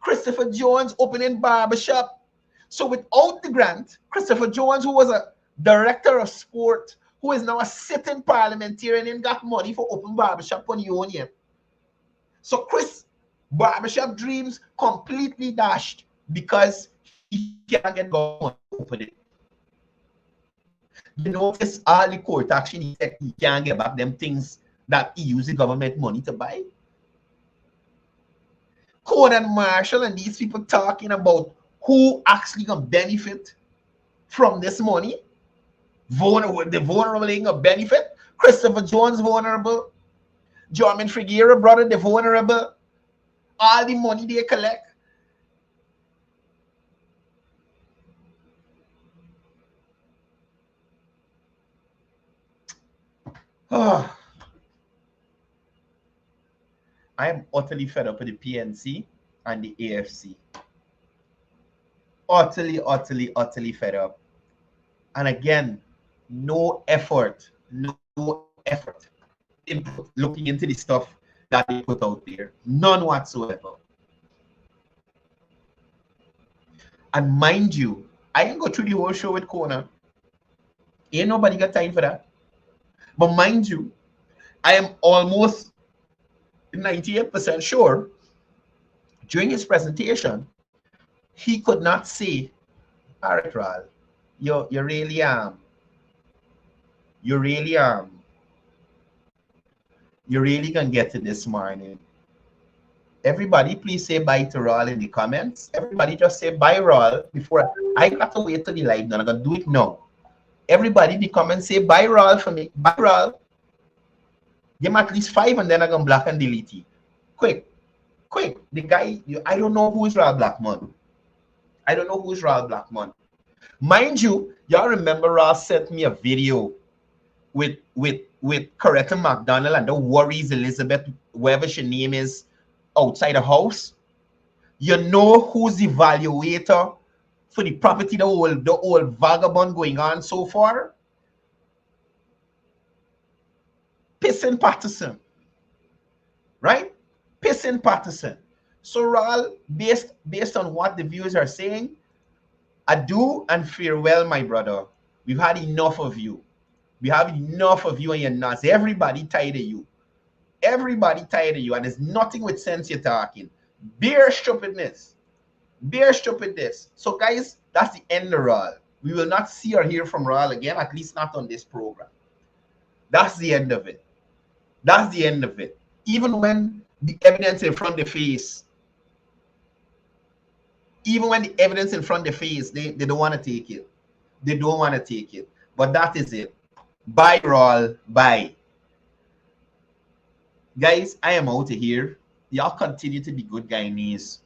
Christopher Jones opening barbershop. So without the grant, Christopher Jones, who was a director of sport, who is now a sitting parliamentarian and got money for open barbershop on your own yet. So Chris barbershop dreams completely dashed because he can't get going to open it. You notice all the court action he said he can't get back them things that he used the government money to buy. Conan Marshall and these people talking about who actually can benefit from this money. The vulnerable ain't gonna benefit. Christopher Jones vulnerable. Jorman Figueroa, brother, the vulnerable. All the money they collect. Oh. I am utterly fed up with the PNC and the AFC. Utterly, utterly, utterly fed up. And again, no effort in looking into the stuff that they put out there. None whatsoever. And mind you, I didn't go through the whole show with Kona. Ain't nobody got time for that. But mind you, I am almost 98% sure during his presentation, he could not say, all right, Ral, you really gonna get it this morning. Everybody, please say bye to Ral in the comments. Everybody just say bye, Ral, before I got to wait till the live. I'm gonna do it now. Everybody in the comments say bye, Ral, for me. Bye, Ral. Give him at least 5 and then I'm gonna block and delete it. Quick. The guy, I don't know who is Ral Blackmon. I don't know who is Ral Blackmon. Mind you, y'all remember Ral sent me a video with Coretta McDonald and the worries Elizabeth, whatever her name is, outside the house. You know who's the evaluator for the property, the old vagabond going on so far? Pissing Patterson. Right? Pissing Patterson. So Ral, based on what the viewers are saying, adieu and farewell, my brother. We've had enough of you. We have enough of you and your nuts. Everybody tired of you. Everybody tired of you. And there's nothing with sense you're talking. Bare stupidness. Bare stupidness. So guys, that's the end of Ral. We will not see or hear from Ral again, at least not on this program. That's the end of it. That's the end of it. Even when the evidence in front of the face, they don't want to take it. They don't want to take it. But that is it. Bye, Ral. Bye. Guys, I am out of here. Y'all continue to be good Guyanese.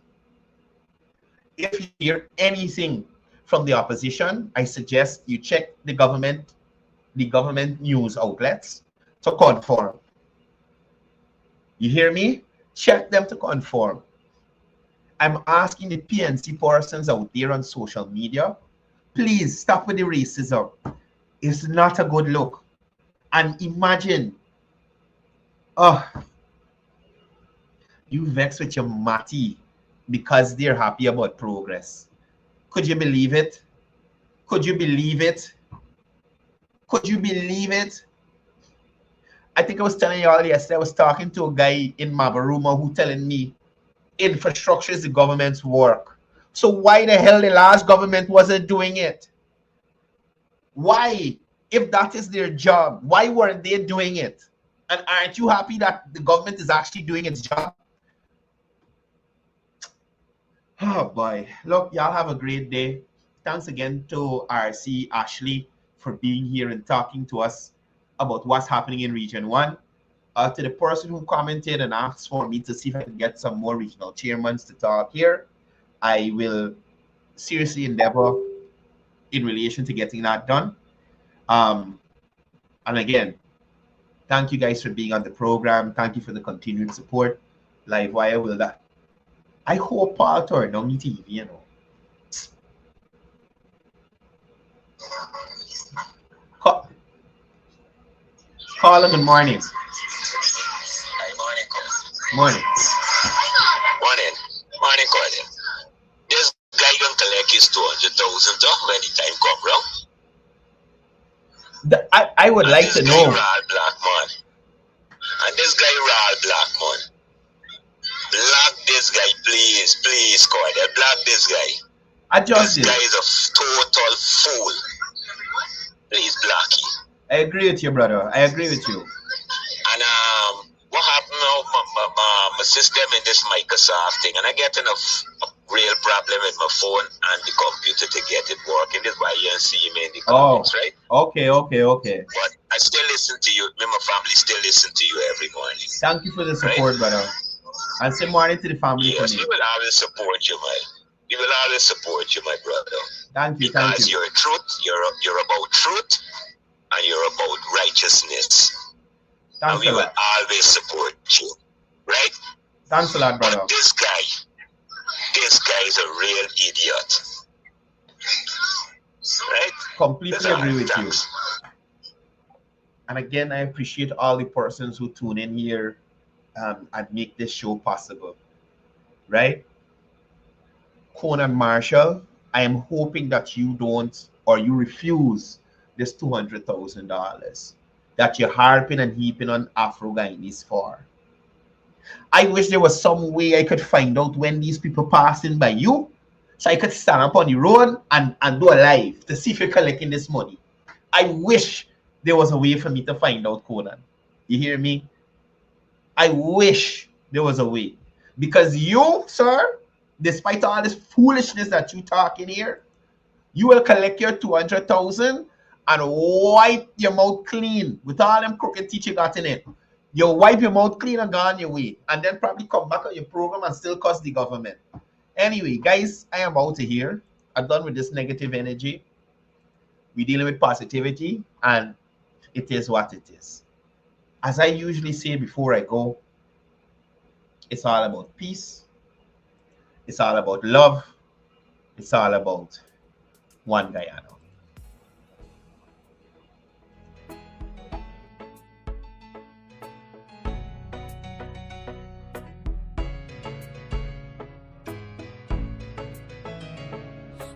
If you hear anything from the opposition, I suggest you check the government news outlets to confirm. You hear me? Check them to confirm. I'm asking the PNC persons out there on social media, please stop with the racism. It's not a good look. And imagine, you vex with your matty because they're happy about progress. Could you believe it? Could you believe it? Could you believe it? I think I was telling y'all yesterday, I was talking to a guy in Mabaruma who telling me infrastructure is the government's work. So why the hell the last government wasn't doing it? Why? If that is their job, why weren't they doing it? And aren't you happy that the government is actually doing its job? Oh boy. Look, y'all have a great day. Thanks again to RC Ashley for being here and talking to us about what's happening in Region 1. To the person who commented and asked for me to see if I can get some more regional chairmen to talk here, I will seriously endeavor in relation to getting that done. And again, thank you guys for being on the program. Thank you for the continued support. Livewire will that. I hope Paul Torre don't need TV, you know. Call him in morning. Morning. Morning, Courdel. This guy don't collect his 200,000 when the time come round. I would like to know. Ral Blackmon. And this guy Ral Blackmon. Block this guy, please, Courdel. Block this guy. This guy is a total fool. Please block him. I agree with you, brother. I agree with you. And what happened now, my system in this Microsoft thing, and I get a real problem with my phone and the computer to get it working. This is why you see me in the comments, right? Okay. But I still listen to you. Me and my family still listen to you every morning. Thank you for the support, brother. And say morning to the family. Yes, we will always support you, man. We will always support you, my brother. Thank you, because thank you. You're truth, you're about truth, and you're about righteousness. Thanks and we will always support you, right? Thanks a lot, brother. But this guy is a real idiot. Right? Completely agree with you. And again, I appreciate all the persons who tune in here and make this show possible. Right? Conan Marshall, I am hoping that you don't or you refuse this $200,000 that you're harping and heaping on Afro-Guyanese for. I wish there was some way I could find out when these people passing by you so I could stand up on the road and do a live to see if you're collecting this money. I wish there was a way for me to find out, Conan. You hear me? I wish there was a way. Because you, sir, despite all this foolishness that you talking here, you will collect your $200,000 and wipe your mouth clean with all them crooked teeth you got in it. You wipe your mouth clean and go on your way. And then probably come back on your program and still cost the government. Anyway, guys, I am out of here. I'm done with this negative energy. We're dealing with positivity, and it is what it is. As I usually say before I go, it's all about peace. It's all about love. It's all about one Guyana.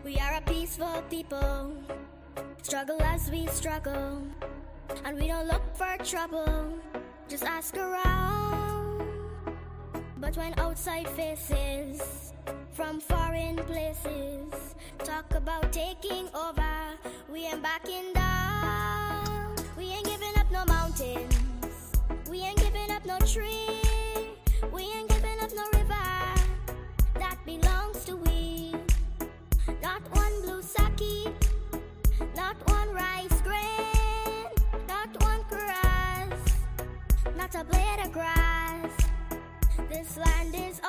We are a peaceful people, struggle as we struggle, and we don't look for trouble, just ask around. But when outside faces from foreign places talk about taking over, we ain't backing down. We ain't giving up no mountains, we ain't giving up no tree, we ain't giving up no river that belongs to we. Not one blue sake, not one rice grain, not one grass, not a blade of grass. This land is